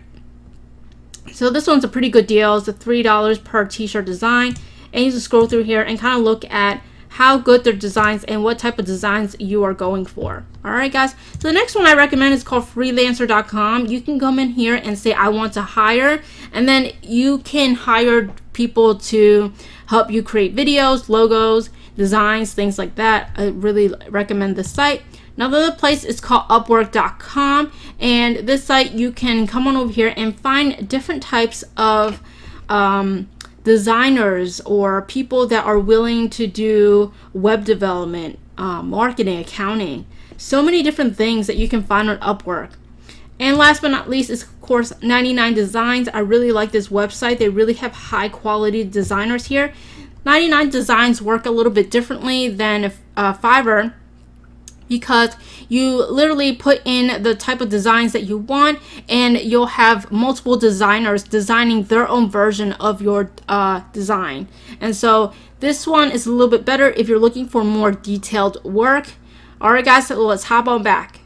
So this one's a pretty good deal. It's a $3 per t-shirt design. And you just scroll through here and kind of look at how good their designs and what type of designs you are going for. All right, guys. So the next one I recommend is called freelancer.com. You can come in here and say, I want to hire, and then you can hire people to help you create videos, logos, designs, things like that. I really recommend this site. Another place is called upwork.com, and this site you can come on over here and find different types of designers or people that are willing to do web development, marketing, accounting, so many different things that you can find on Upwork. And last but not least is, of course, 99 Designs. I really like this website. They really have high quality designers here. 99 Designs work a little bit differently than Fiverr, because you literally put in the type of designs that you want, and you'll have multiple designers designing their own version of your design. And so this one is a little bit better if you're looking for more detailed work. All right, guys, so let's hop on back.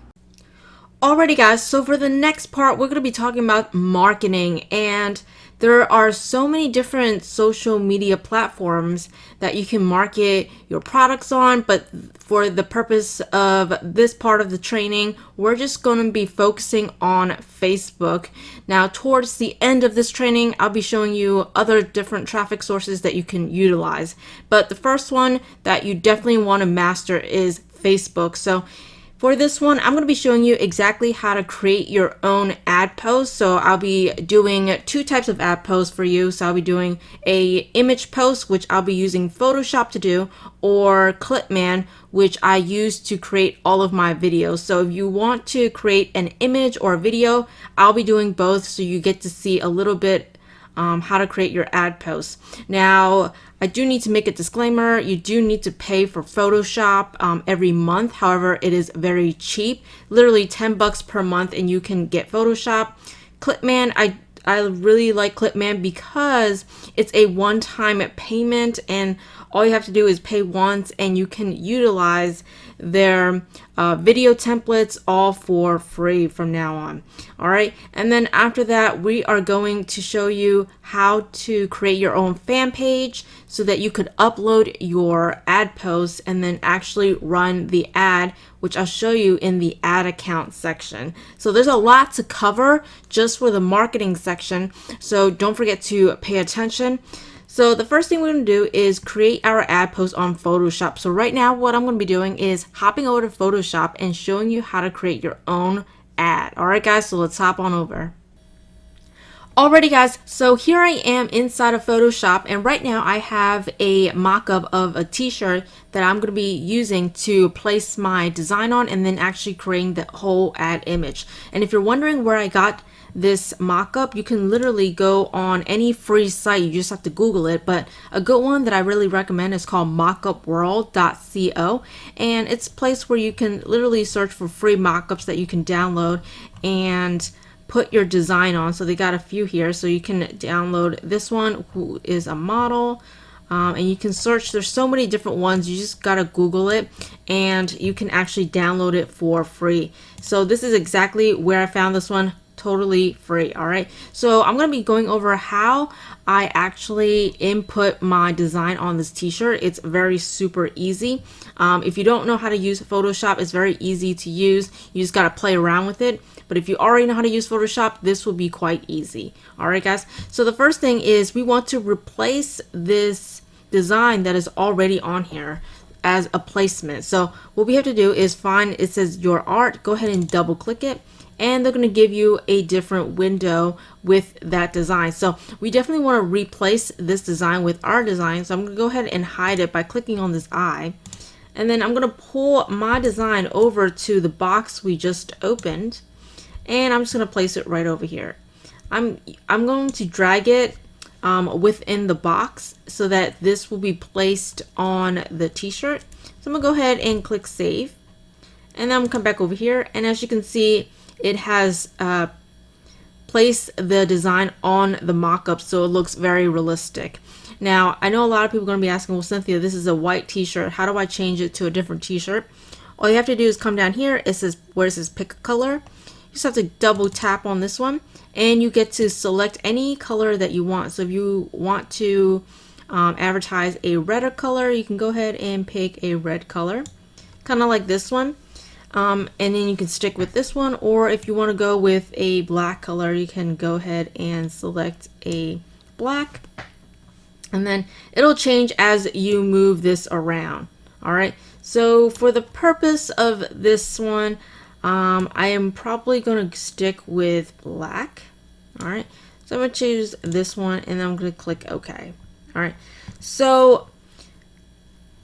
Alrighty, guys, so for the next part, we're going to be talking about marketing, and there are so many different social media platforms that you can market your products on, but for the purpose of this part of the training, we're just going to be focusing on Facebook. Now, towards the end of this training, I'll be showing you other different traffic sources that you can utilize, but the first one that you definitely want to master is Facebook. So for this one, I'm going to be showing you exactly how to create your own ad post. So I'll be doing two types of ad posts for you. So I'll be doing a image post, which I'll be using Photoshop to do, or Clipman, which I use to create all of my videos. So if you want to create an image or a video, I'll be doing both, so you get to see a little bit how to create your ad posts. Now, I do need to make a disclaimer. You do need to pay for Photoshop every month. However, it is very cheap, literally $10 per month, and you can get Photoshop. Clipman, I really like Clipman because it's a one-time payment, and all you have to do is pay once, and you can utilize their video templates all for free from now on. All right, and then after that, we are going to show you how to create your own fan page so that you could upload your ad posts and then actually run the ad, which I'll show you in the ad account section. So there's a lot to cover just for the marketing section, so don't forget to pay attention. So the first thing we're going to do is create our ad post on Photoshop. So right now what I'm going to be doing is hopping over to Photoshop and showing you how to create your own ad. All right, guys, so let's hop on over. Alrighty guys, so here I am inside of Photoshop, and right now I have a mock-up of a t-shirt that I'm going to be using to place my design on and then actually creating the whole ad image. And if you're wondering where I got this mock-up, you can literally go on any free site. You just have to Google it, but a good one that I really recommend is called mockupworld.co, and it's a place where you can literally search for free mock-ups that you can download and put your design on. So they got a few here, so you can download this one, who is a model, and you can search. There's so many different ones. You just gotta Google it and you can actually download it for free. So this is exactly where I found this one, totally free. All right, so I'm gonna be going over how I actually input my design on this t-shirt. It's very super easy. If you don't know how to use Photoshop, it's very easy to use. You just gotta play around with it. But if you already know how to use Photoshop, this will be quite easy. All right, guys. So the first thing is we want to replace this design that is already on here as a placement. So what we have to do is find, it says your art, go ahead and double click it, and they're going to give you a different window with that design. So we definitely want to replace this design with our design. So I'm going to go ahead and hide it by clicking on this eye. And then I'm going to pull my design over to the box we just opened. And I'm just going to place it right over here. I'm going to drag it within the box so that this will be placed on the t-shirt. So I'm going to go ahead and click save. And then I'm going to come back over here. And as you can see, it has placed the design on the mock-up, so it looks very realistic. Now, I know a lot of people are going to be asking, well, Cynthia, this is a white t-shirt. How do I change it to a different t-shirt? All you have to do is come down here. It says, where it says pick a color. You just have to double tap on this one and you get to select any color that you want. So if you want to advertise a redder color, you can go ahead and pick a red color, kind of like this one. And then you can stick with this one, or if you want to go with a black color, you can go ahead and select a black, and then it'll change as you move this around. All right, so for the purpose of this one, I am probably going to stick with black. All right, so I'm going to choose this one and then I'm going to click OK. All right, so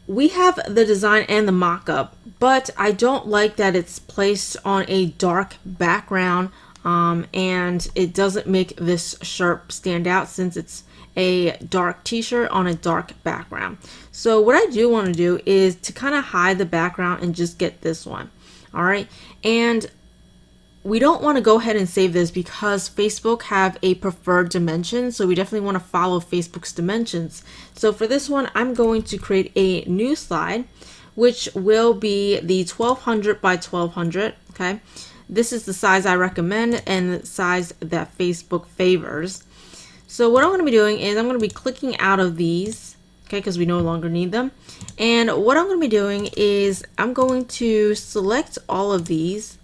we have the design and the mock-up, but I don't like that it's placed on a dark background, and it doesn't make this shirt stand out since it's a dark t-shirt on a dark background. So what I do want to do is to kind of hide the background and just get this one. All right, and we don't want to go ahead and save this because Facebook have a preferred dimension, so we definitely want to follow Facebook's dimensions. So for this one, I'm going to create a new slide, which will be the 1200 by 1200. Okay, this is the size I recommend and the size that Facebook favors. So what I'm going to be doing is I'm going to be clicking out of these, okay, because we no longer need them. And what I'm going to be doing is I'm going to select all of these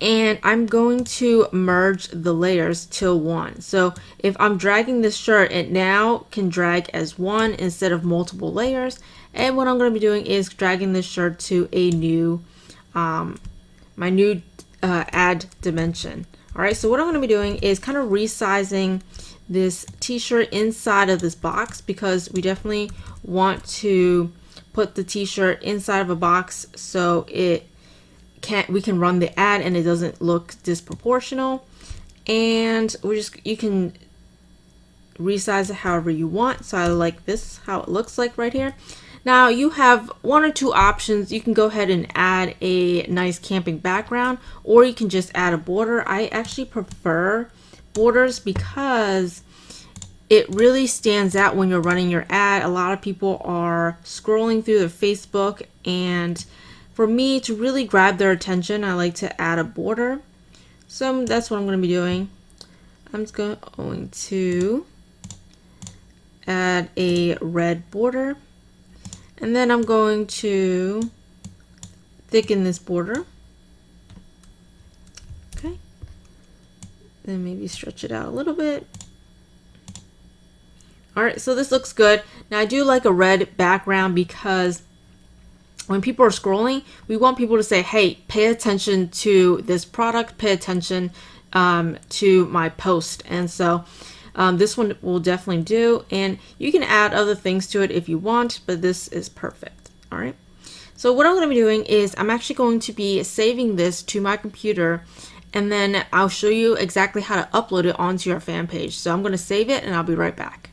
and I'm going to merge the layers to one. So if I'm dragging this shirt, it now can drag as one instead of multiple layers. And what I'm going to be doing is dragging this shirt to a new, my new add dimension. All right, so what I'm going to be doing is kind of resizing this t-shirt inside of this box because we definitely want to put the t-shirt inside of a box so we can run the ad and it doesn't look disproportional. And you can resize it however you want. So I like this, how it looks like right here. Now you have one or two options. You can go ahead and add a nice camping background, or you can just add a border. I actually prefer borders because it really stands out when you're running your ad. A lot of people are scrolling through their Facebook, and for me to really grab their attention, I like to add a border. So that's what I'm going to be doing. I'm just going to add a red border, and then I'm going to thicken this border. Okay, then maybe stretch it out a little bit. All right, so this looks good. Now I do like a red background because when people are scrolling, we want people to say, hey, pay attention to this product, pay attention to my post. And so this one will definitely do, and you can add other things to it if you want, but this is perfect. All right. So what I'm going to be doing is I'm actually going to be saving this to my computer, and then I'll show you exactly how to upload it onto your fan page. So I'm going to save it and I'll be right back.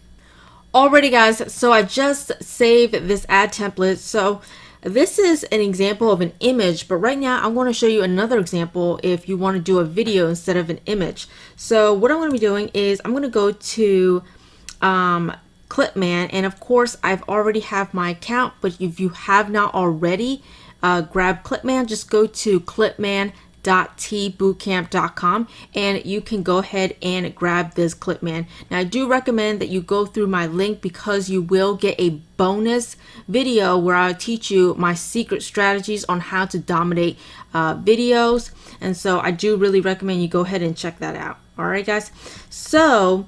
Alrighty guys, so I just saved this ad template. So this is an example of an image, but right now I'm going to show you another example if you want to do a video instead of an image. So what I'm going to be doing is I'm going to go to Clipman, and of course I've already have my account, but if you have not already grabbed Clipman, just go to clipman.teebootcamp.com and you can go ahead and grab this Clipman. Now I do recommend that you go through my link because you will get a bonus video where I teach you my secret strategies on how to dominate videos, and so I do really recommend you go ahead and check that out. Alright guys, so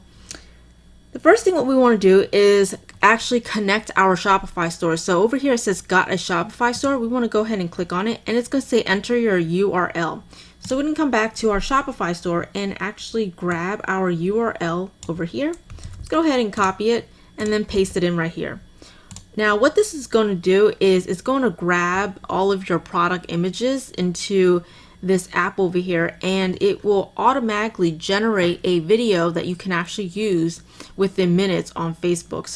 the first thing what we want to do is actually connect our Shopify store. So over here it says got a Shopify store. We want to go ahead and click on it, and it's going to say enter your URL. So we can come back to our Shopify store and actually grab our URL over here. Let's go ahead and copy it and then paste it in right here. Now what this is going to do is it's going to grab all of your product images into this app over here, and it will automatically generate a video that you can actually use within minutes on Facebook.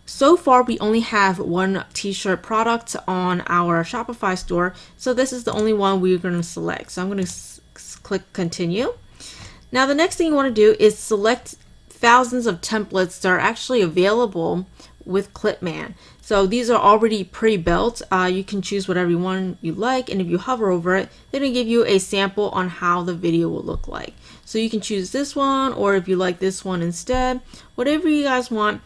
So far we only have one t-shirt product on our Shopify store, so this is the only one we're going to select. So I'm going to click continue. Now the next thing you want to do is select thousands of templates that are actually available with Clipman. So these are already pre-built. You can choose whatever one you like, and if you hover over it, they're going to give you a sample on how the video will look like. So you can choose this one, or if you like this one instead, whatever you guys want,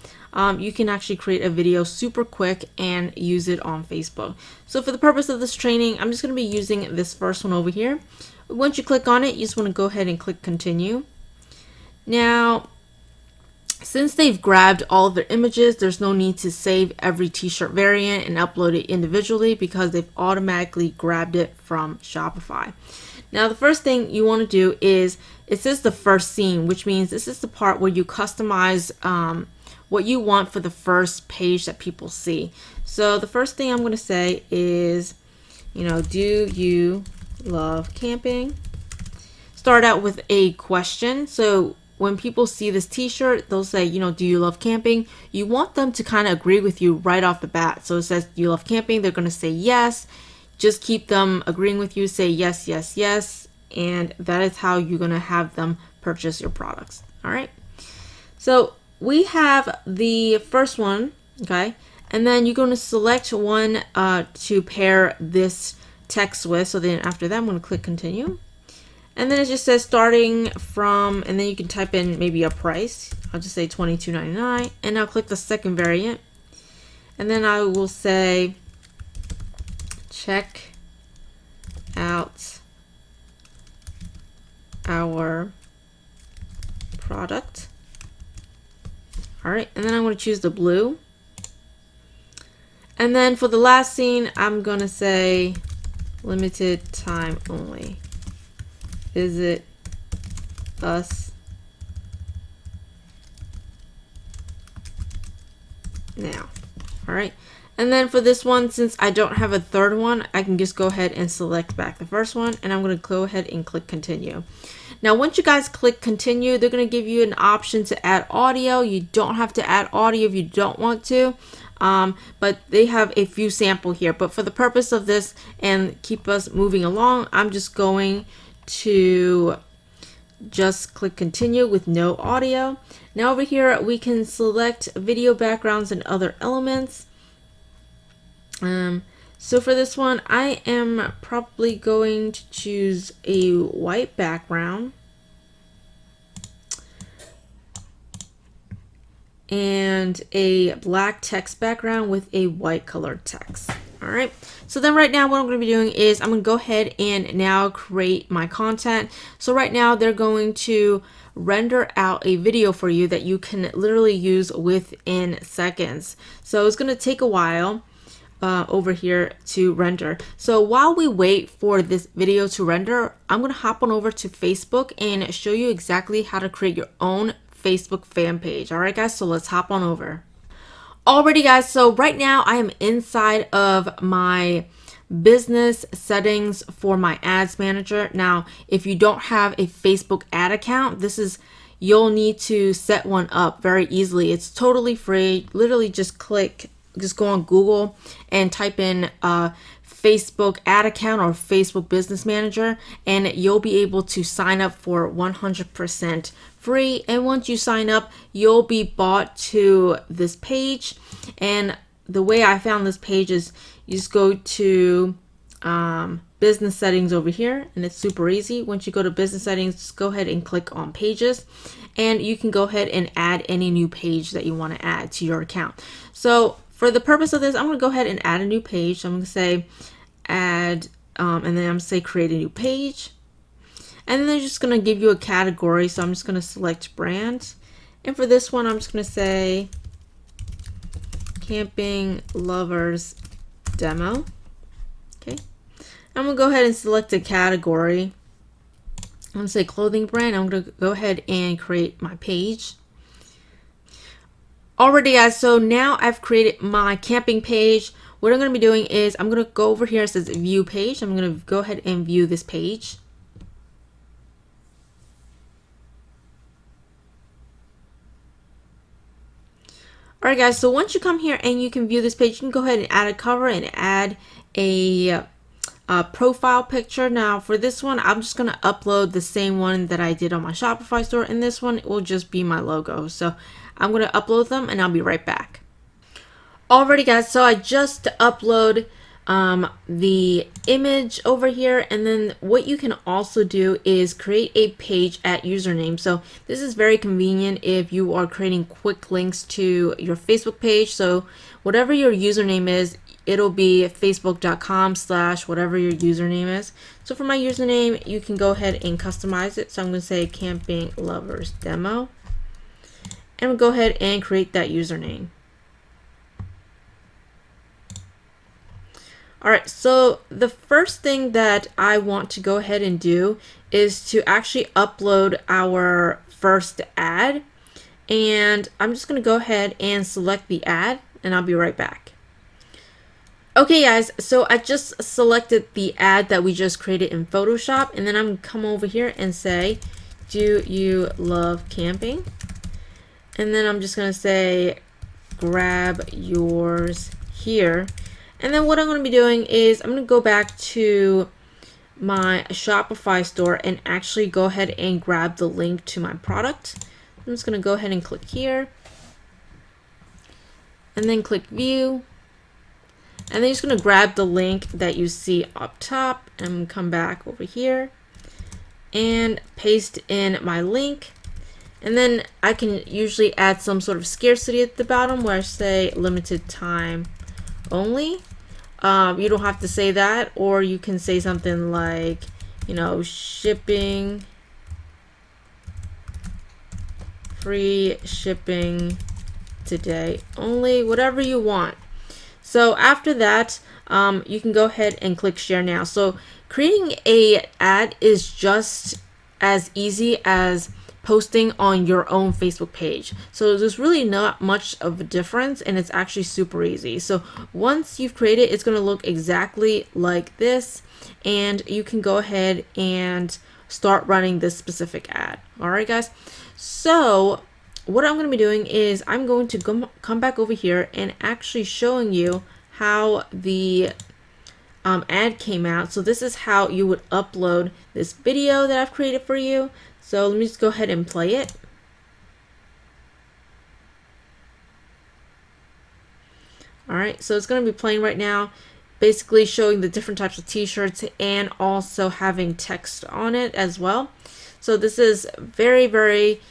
you can actually create a video super quick and use it on Facebook. So for the purpose of this training, I'm just going to be using this first one over here. Once you click on it, you just want to go ahead and click continue. Now, since they've grabbed all of their images, there's no need to save every t-shirt variant and upload it individually because they've automatically grabbed it from Shopify. Now the first thing you want to do is, it says the first scene, which means this is the part where you customize what you want for the first page that people see. So the first thing I'm going to say is, do you love camping? Start out with a question. So when people see this t-shirt, they'll say, do you love camping? You want them to kind of agree with you right off the bat. So it says, do you love camping? They're going to say yes. Just keep them agreeing with you. Say yes, yes, yes. And that is how you're going to have them purchase your products. All right. So we have the first one. Okay. And then you're going to select one to pair this text with. So then after that, I'm going to click continue. And then it just says starting from, and then you can type in maybe a price. I'll just say $22.99, and I'll click the second variant. And then I will say, check out our product. All right, and then I'm going to choose the blue. And then for the last scene, I'm going to say limited time only. Visit us now. All right. And then for this one, since I don't have a third one, I can just go ahead and select back the first one, and I'm going to go ahead and click continue. Now, once you guys click continue, they're going to give you an option to add audio. You don't have to add audio if you don't want to. But they have a few sample here. But for the purpose of this and keep us moving along, I'm just going to just click continue with no audio. Now over here we can select video backgrounds and other elements. So for this one, I am probably going to choose a white background and a black text background with a white colored text. All right, so then right now what I'm going to be doing is I'm going to go ahead and now create my content. So right now they're going to render out a video for you that you can literally use within seconds. So it's going to take a while. over here to render. So while we wait for this video to render, I'm going to hop on over to Facebook and show you exactly how to create your own Facebook fan page. All right, guys, so let's hop on over. Alrighty, guys, so right now I am inside of my business settings for my ads manager. Now, if you don't have a Facebook ad account, you'll need to set one up very easily. It's totally free. Literally just go on Google and type in Facebook ad account or Facebook business manager, and you'll be able to sign up for 100% free. And once you sign up, you'll be brought to this page. And the way I found this page is you just go to business settings over here, and it's super easy. Once you go to business settings, just go ahead and click on pages, and you can go ahead and add any new page that you want to add to your account. So for the purpose of this, I'm going to go ahead and add a new page. So I'm going to say add, and then I'm going to say create a new page. And then they're just going to give you a category. So I'm just going to select brand. And for this one, I'm just going to say camping lovers demo. Okay. I'm going to go ahead and select a category. I'm going to say clothing brand. I'm going to go ahead and create my page. Alrighty, guys, so now I've created my camping page. What I'm going to be doing is I'm going to go over here. It says view page. I'm going to go ahead and view this page. Alright, guys, so once you come here and you can view this page, you can go ahead and add a cover and add a profile picture. Now for this one, I'm just going to upload the same one that I did on my Shopify store, and this one will just be my logo. So I'm going to upload them and I'll be right back. Alrighty, guys, so I just upload the image over here, and then what you can also do is create a page at username. So this is very convenient if you are creating quick links to your Facebook page. So whatever your username is, it'll be facebook.com/ whatever your username is. So for my username, you can go ahead and customize it. So I'm going to say camping lovers demo, and we'll go ahead and create that username. Alright, so the first thing that I want to go ahead and do is to actually upload our first ad. And I'm just going to go ahead and select the ad, and I'll be right back. Okay, guys, so I just selected the ad that we just created in Photoshop, and then I'm going to come over here and say, do you love camping? And then I'm just going to say, grab yours here. And then what I'm going to be doing is I'm going to go back to my Shopify store and actually go ahead and grab the link to my product. I'm just going to go ahead and click here, and then click view. And then you're just going to grab the link that you see up top and come back over here and paste in my link. And then I can usually add some sort of scarcity at the bottom where I say limited time only. You don't have to say that, or you can say something like, you know, shipping, free shipping today only, whatever you want. So after that, you can go ahead and click share now. So creating a ad is just as easy as posting on your own Facebook page. So there's really not much of a difference, and it's actually super easy. So once you've created, it's going to look exactly like this, and you can go ahead and start running this specific ad. All right, guys. So what I'm going to be doing is I'm going to come back over here and actually showing you how the ad came out. So this is how you would upload this video that I've created for you. So let me just go ahead and play it. Alright, so it's going to be playing right now, basically showing the different types of t-shirts and also having text on it as well. So this is very, very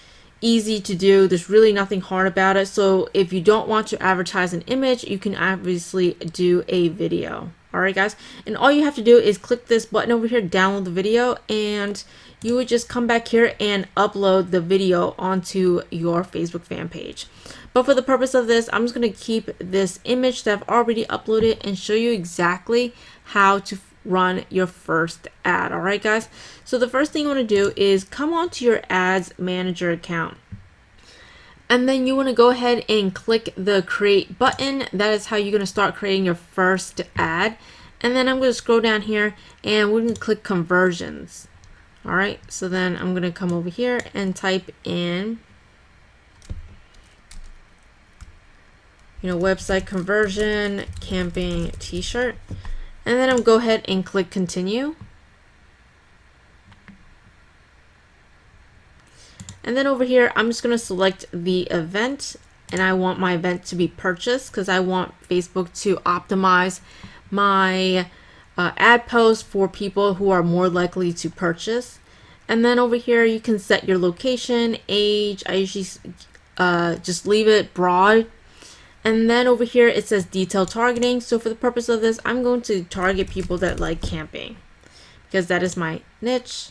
easy to do. There's really nothing hard about it. So if you don't want to advertise an image, you can obviously do a video. Alright, guys, and all you have to do is click this button over here, download the video, and you would just come back here and upload the video onto your Facebook fan page. But for the purpose of this, I'm just going to keep this image that I've already uploaded and show you exactly how to run your first ad. All right, guys. So the first thing you want to do is come onto your ads manager account. And then you want to go ahead and click the create button. That is how you're going to start creating your first ad. And then I'm going to scroll down here and we're going to click conversions. All right. So then I'm going to come over here and type in, website conversion, camping t-shirt. And then I'm going to go ahead and click continue. And then over here, I'm just going to select the event, and I want my event to be purchased because I want Facebook to optimize my ad posts for people who are more likely to purchase. And then over here, you can set your location, age. I usually just leave it broad. And then over here, it says detailed targeting. So for the purpose of this, I'm going to target people that like camping because that is my niche.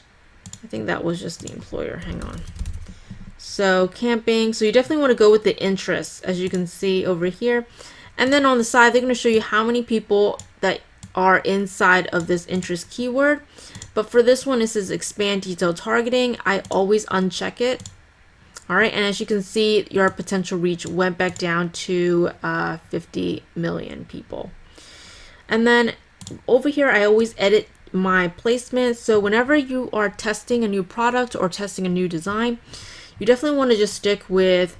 I think that was just the employer. Hang on. So camping. So you definitely want to go with the interests, as you can see over here. And then on the side, they're going to show you how many people that are inside of this interest keyword. But for this one, it says expand detailed targeting. I always uncheck it. All right, and as you can see, your potential reach went back down to 50 million people. And then over here, I always edit my placement. So whenever you are testing a new product or testing a new design, you definitely want to just stick with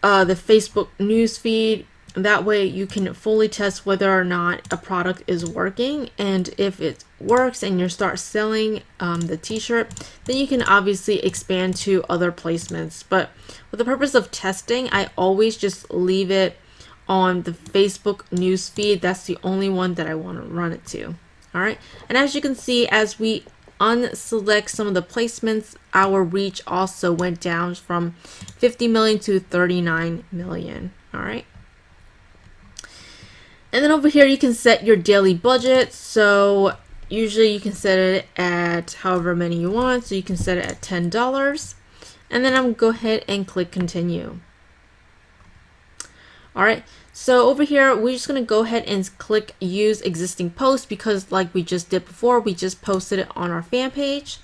the Facebook newsfeed. That way you can fully test whether or not a product is working. And if it works and you start selling the t-shirt, then you can obviously expand to other placements. But for the purpose of testing, I always just leave it on the Facebook newsfeed. That's the only one that I want to run it to. All right. And as you can see, as we unselect some of the placements, our reach also went down from 50 million to 39 million. All right. And then over here, you can set your daily budget. So usually you can set it at however many you want. So you can set it at $10. And then I'm going to go ahead and click continue. All right. So over here, we're just going to go ahead and click use existing post because like we just did before, we just posted it on our fan page.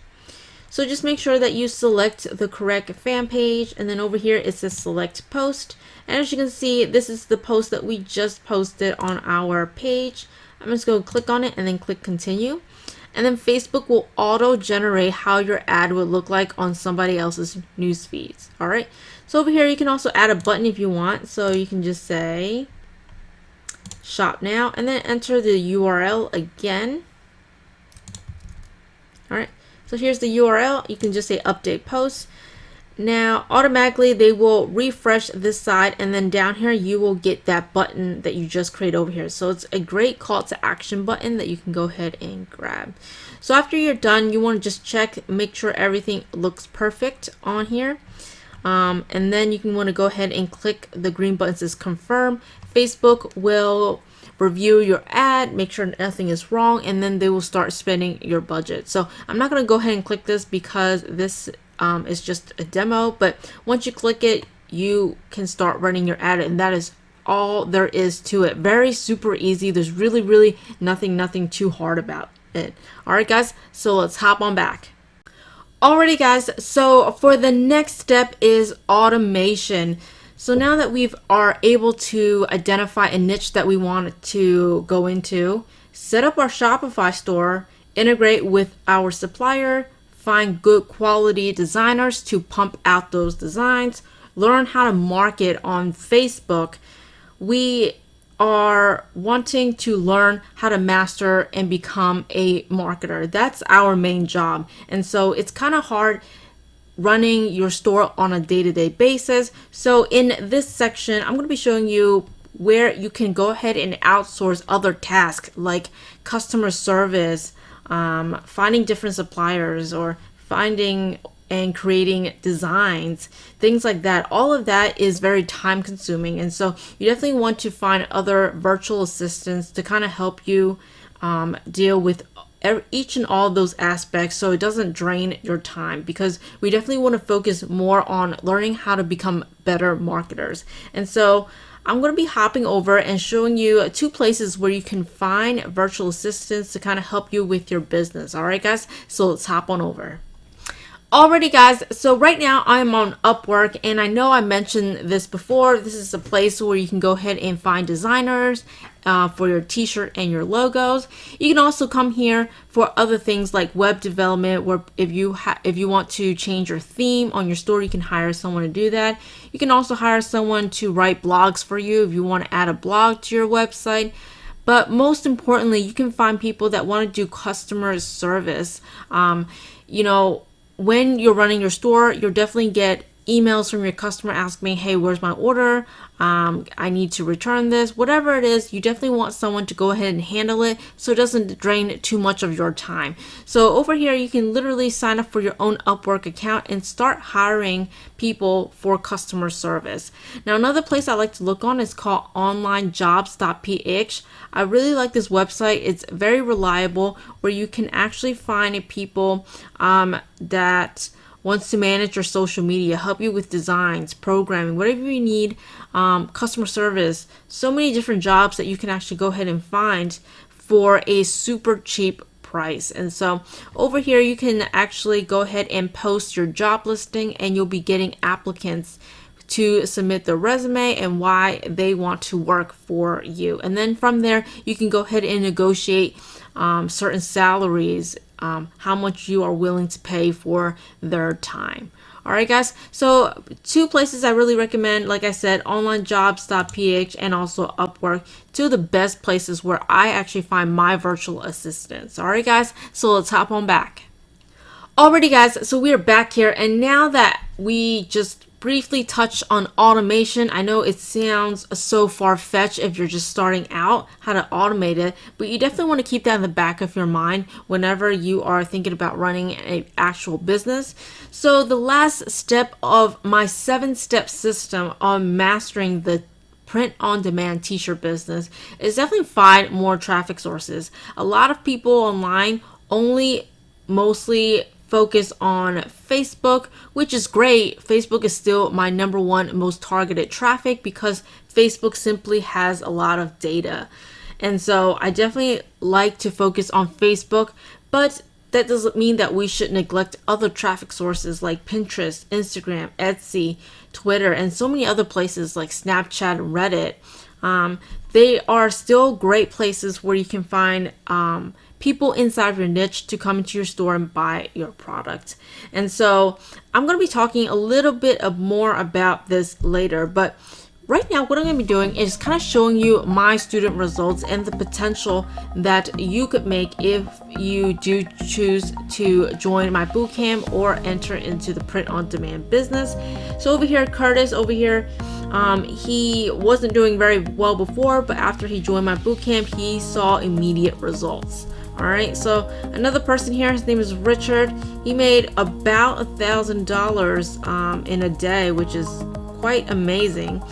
So just make sure that you select the correct fan page. And then over here, it says select post. And as you can see, this is the post that we just posted on our page. I'm just going to click on it and then click continue. And then Facebook will auto generate how your ad would look like on somebody else's news feeds. All right. So over here, you can also add a button if you want. So you can just say shop now and then enter the URL again. All right. So here's the URL. You can just say update post. Now, automatically, they will refresh this side, and then down here, you will get that button that you just created over here. So it's a great call to action button that you can go ahead and grab. So after you're done, you want to just check, make sure everything looks perfect on here. And then you can want to go ahead and click the green button that says confirm. Facebook will review your ad, make sure nothing is wrong, and then they will start spending your budget. So I'm not going to go ahead and click this because this is just a demo, but once you click it, you can start running your ad, and that is all there is to it. Very super easy. There's really nothing too hard about it. All right, guys, so let's hop on back. Alrighty, guys, so for the next step is automation. So now that we are able to identify a niche that we want to go into, set up our Shopify store, integrate with our supplier, find good quality designers to pump out those designs, learn how to market on Facebook. We are wanting to learn how to master and become a marketer. That's our main job. And so it's kind of hard running your store on a day-to-day basis. So in this section, I'm going to be showing you where you can go ahead and outsource other tasks like customer service, finding different suppliers, or finding and creating designs, things like that. All of that is very time consuming. And so you definitely want to find other virtual assistants to kind of help you deal with each and all of those aspects so it doesn't drain your time, because we definitely want to focus more on learning how to become better marketers. And so I'm going to be hopping over and showing you 2 places where you can find virtual assistants to kind of help you with your business. All right, guys, so let's hop on over. Alrighty, guys, so right now I'm on Upwork, and I know I mentioned this before. This is a place where you can go ahead and find designers for your t-shirt and your logos. You can also come here for other things like web development, where if you want to change your theme on your store, you can hire someone to do that. You can also hire someone to write blogs for you if you want to add a blog to your website. But most importantly, you can find people that want to do customer service. When you're running your store, you'll definitely get emails from your customer asking me, hey, where's my order? I need to return this. Whatever it is, you definitely want someone to go ahead and handle it so it doesn't drain too much of your time. So over here, you can literally sign up for your own Upwork account and start hiring people for customer service. Now, another place I like to look on is called onlinejobs.ph. I really like this website. It's very reliable, where you can actually find people that wants to manage your social media, help you with designs, programming, whatever you need, customer service. So many different jobs that you can actually go ahead and find for a super cheap price. And so over here, you can actually go ahead and post your job listing, and you'll be getting applicants to submit their resume and why they want to work for you. And then from there, you can go ahead and negotiate certain salaries, how much you are willing to pay for their time. All right, guys. So 2 places I really recommend, like I said, onlinejobs.ph and also Upwork, 2 of the best places where I actually find my virtual assistants. All right, guys. So let's hop on back. Alrighty, guys. So we are back here, and now that we just briefly touch on automation. I know it sounds so far-fetched if you're just starting out how to automate it, but you definitely want to keep that in the back of your mind whenever you are thinking about running an actual business. So the last step of my 7-step system on mastering the print-on-demand t-shirt business is definitely find more traffic sources. A lot of people online mostly focus on Facebook, which is great. Facebook is still my #1 most targeted traffic because Facebook simply has a lot of data. And so I definitely like to focus on Facebook, but that doesn't mean that we should neglect other traffic sources like Pinterest, Instagram, Etsy, Twitter, and so many other places like Snapchat and Reddit. They are still great places where you can find people inside of your niche to come into your store and buy your product. And so I'm going to be talking a little bit more about this later, but right now what I'm going to be doing is kind of showing you my student results and the potential that you could make if you do choose to join my bootcamp or enter into the print-on-demand business. So over here, Curtis over here, he wasn't doing very well before, but after he joined my bootcamp, he saw immediate results. All right, so another person here, his name is Richard. He made about $1,000 in a day, which is quite amazing.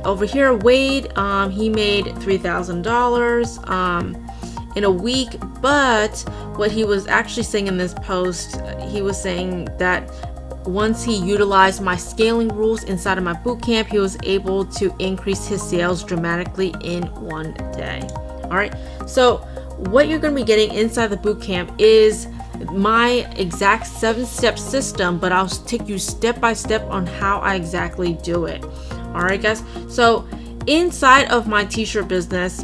Over here, Wade, he made $3,000 in a week, but what he was actually saying in this post, he was saying that once he utilized my scaling rules inside of my bootcamp, he was able to increase his sales dramatically in 1 day. All right, so what you're going to be getting inside the bootcamp is my exact 7-step system, but I'll take you step by step on how I exactly do it. All right, guys. So inside of my t-shirt business,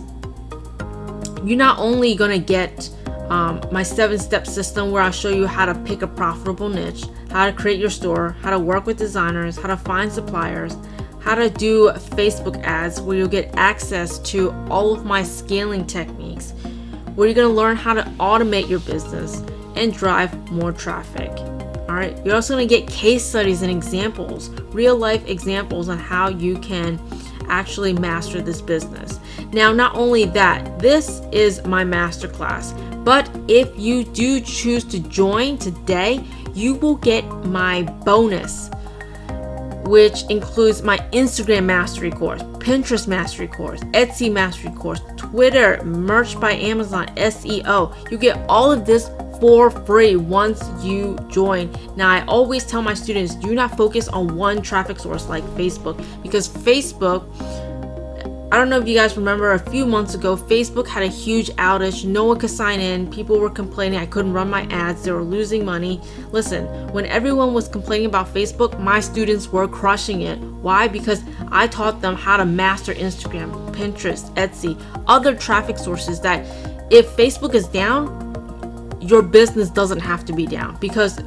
you're not only going to get my 7-step system where I'll show you how to pick a profitable niche, how to create your store, how to work with designers, how to find suppliers, how to do Facebook ads, where you'll get access to all of my scaling techniques, where you're going to learn how to automate your business and drive more traffic. All right, you're also going to get case studies and examples, real life examples on how you can actually master this business. Now, not only that, this is my masterclass, but if you do choose to join today, you will get my bonus, which includes my Instagram mastery course, Pinterest mastery course, Etsy mastery course, Twitter, merch by Amazon, SEO. You get all of this for free once you join. Now, I always tell my students, do not focus on one traffic source like Facebook, because Facebook, I don't know if you guys remember, a few months ago, Facebook had a huge outage. No one could sign in. People were complaining I couldn't run my ads. They were losing money. Listen, when everyone was complaining about Facebook, my students were crushing it. Why? Because I taught them how to master Instagram, Pinterest, Etsy, other traffic sources that if Facebook is down, your business doesn't have to be down, because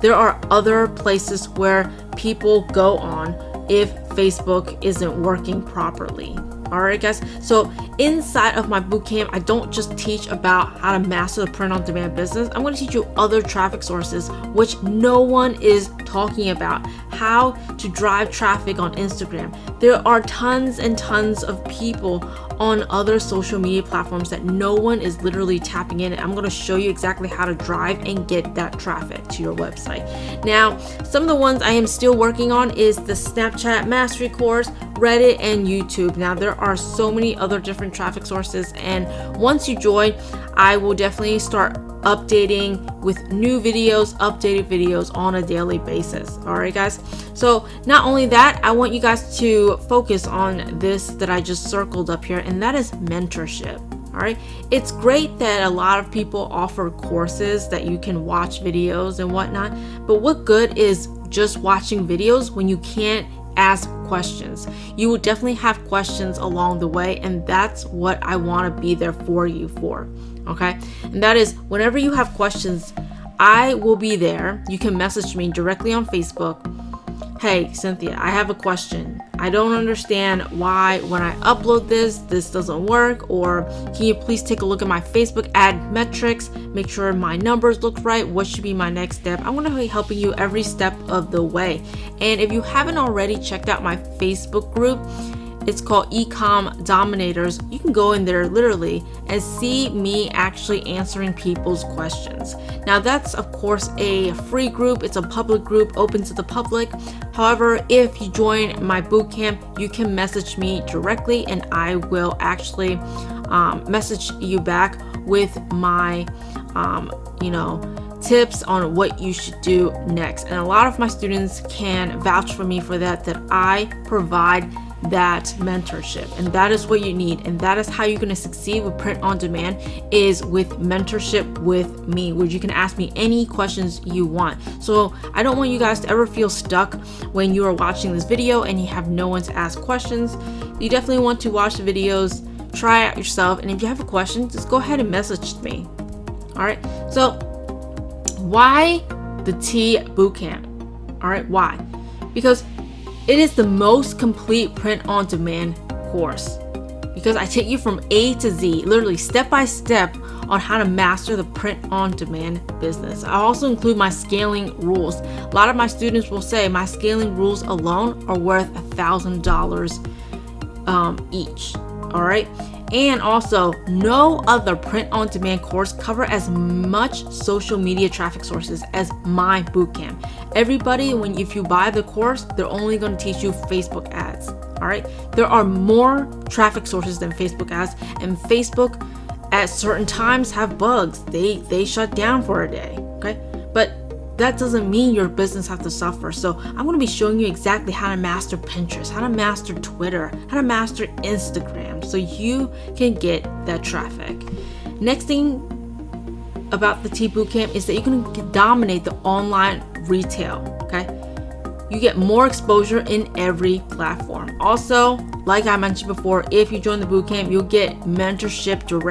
there are other places where people go on if Facebook isn't working properly. All right, guys. So inside of my bootcamp, I don't just teach about how to master the print-on-demand business. I'm going to teach you other traffic sources which no one is talking about. How to drive traffic on Instagram. There are tons and tons of people on other social media platforms that no one is literally tapping in. I'm going to show you exactly how to drive and get that traffic to your website. Now, some of the ones I am still working on is the Snapchat mastery course, Reddit, and YouTube. Now, there are so many other different traffic sources, and once you join, I will definitely start updating with new videos, updated videos on a daily basis. All right, guys. So not only that, I want you guys to focus on this that I just circled up here, and that is mentorship. All right. It's great that a lot of people offer courses that you can watch videos and whatnot, but what good is just watching videos when you can't ask questions? You will definitely have questions along the way, and that's what I want to be there for you for. Okay, and that is whenever you have questions, I will be there. You can message me directly on Facebook. Hey, Cynthia, I have a question. I don't understand why when I upload this doesn't work, or can you please take a look at my Facebook ad metrics, make sure my numbers look right, what should be my next step? I want to be helping you every step of the way. And if you haven't already checked out my Facebook group, it's called Ecom Dominators. You can go in there literally and see me actually answering people's questions. Now, that's of course a free group. It's a public group, open to the public. However, if you join my bootcamp, you can message me directly, and I will actually message you back with my tips on what you should do next. And a lot of my students can vouch for me for that I provide that mentorship, and that is what you need, and that is how you're going to succeed with print on demand, is with mentorship with me, where you can ask me any questions you want. So I don't want you guys to ever feel stuck when you are watching this video and you have no one to ask questions. You definitely want to watch the videos, try it out yourself, and if you have a question, just go ahead and message me. All right, so why the Tee Bootcamp? All right, why? Because it is the most complete print-on-demand course, because I take you from A to Z, literally step by step, on how to master the print-on-demand business. I also include my scaling rules. A lot of my students will say my scaling rules alone are worth $1,000 each. All right. And also, no other print-on-demand course cover as much social media traffic sources as my bootcamp. Everybody, if you buy the course, they're only going to teach you Facebook ads. All right. There are more traffic sources than Facebook ads, and Facebook at certain times have bugs. They shut down for a day. Okay. But that doesn't mean your business has to suffer. So I'm going to be showing you exactly how to master Pinterest, how to master Twitter, how to master Instagram, so you can get that traffic. Next thing about the Tee Bootcamp is that you can dominate the online retail. Okay, you get more exposure in every platform. Also, like I mentioned before, if you join the bootcamp, you'll get mentorship direct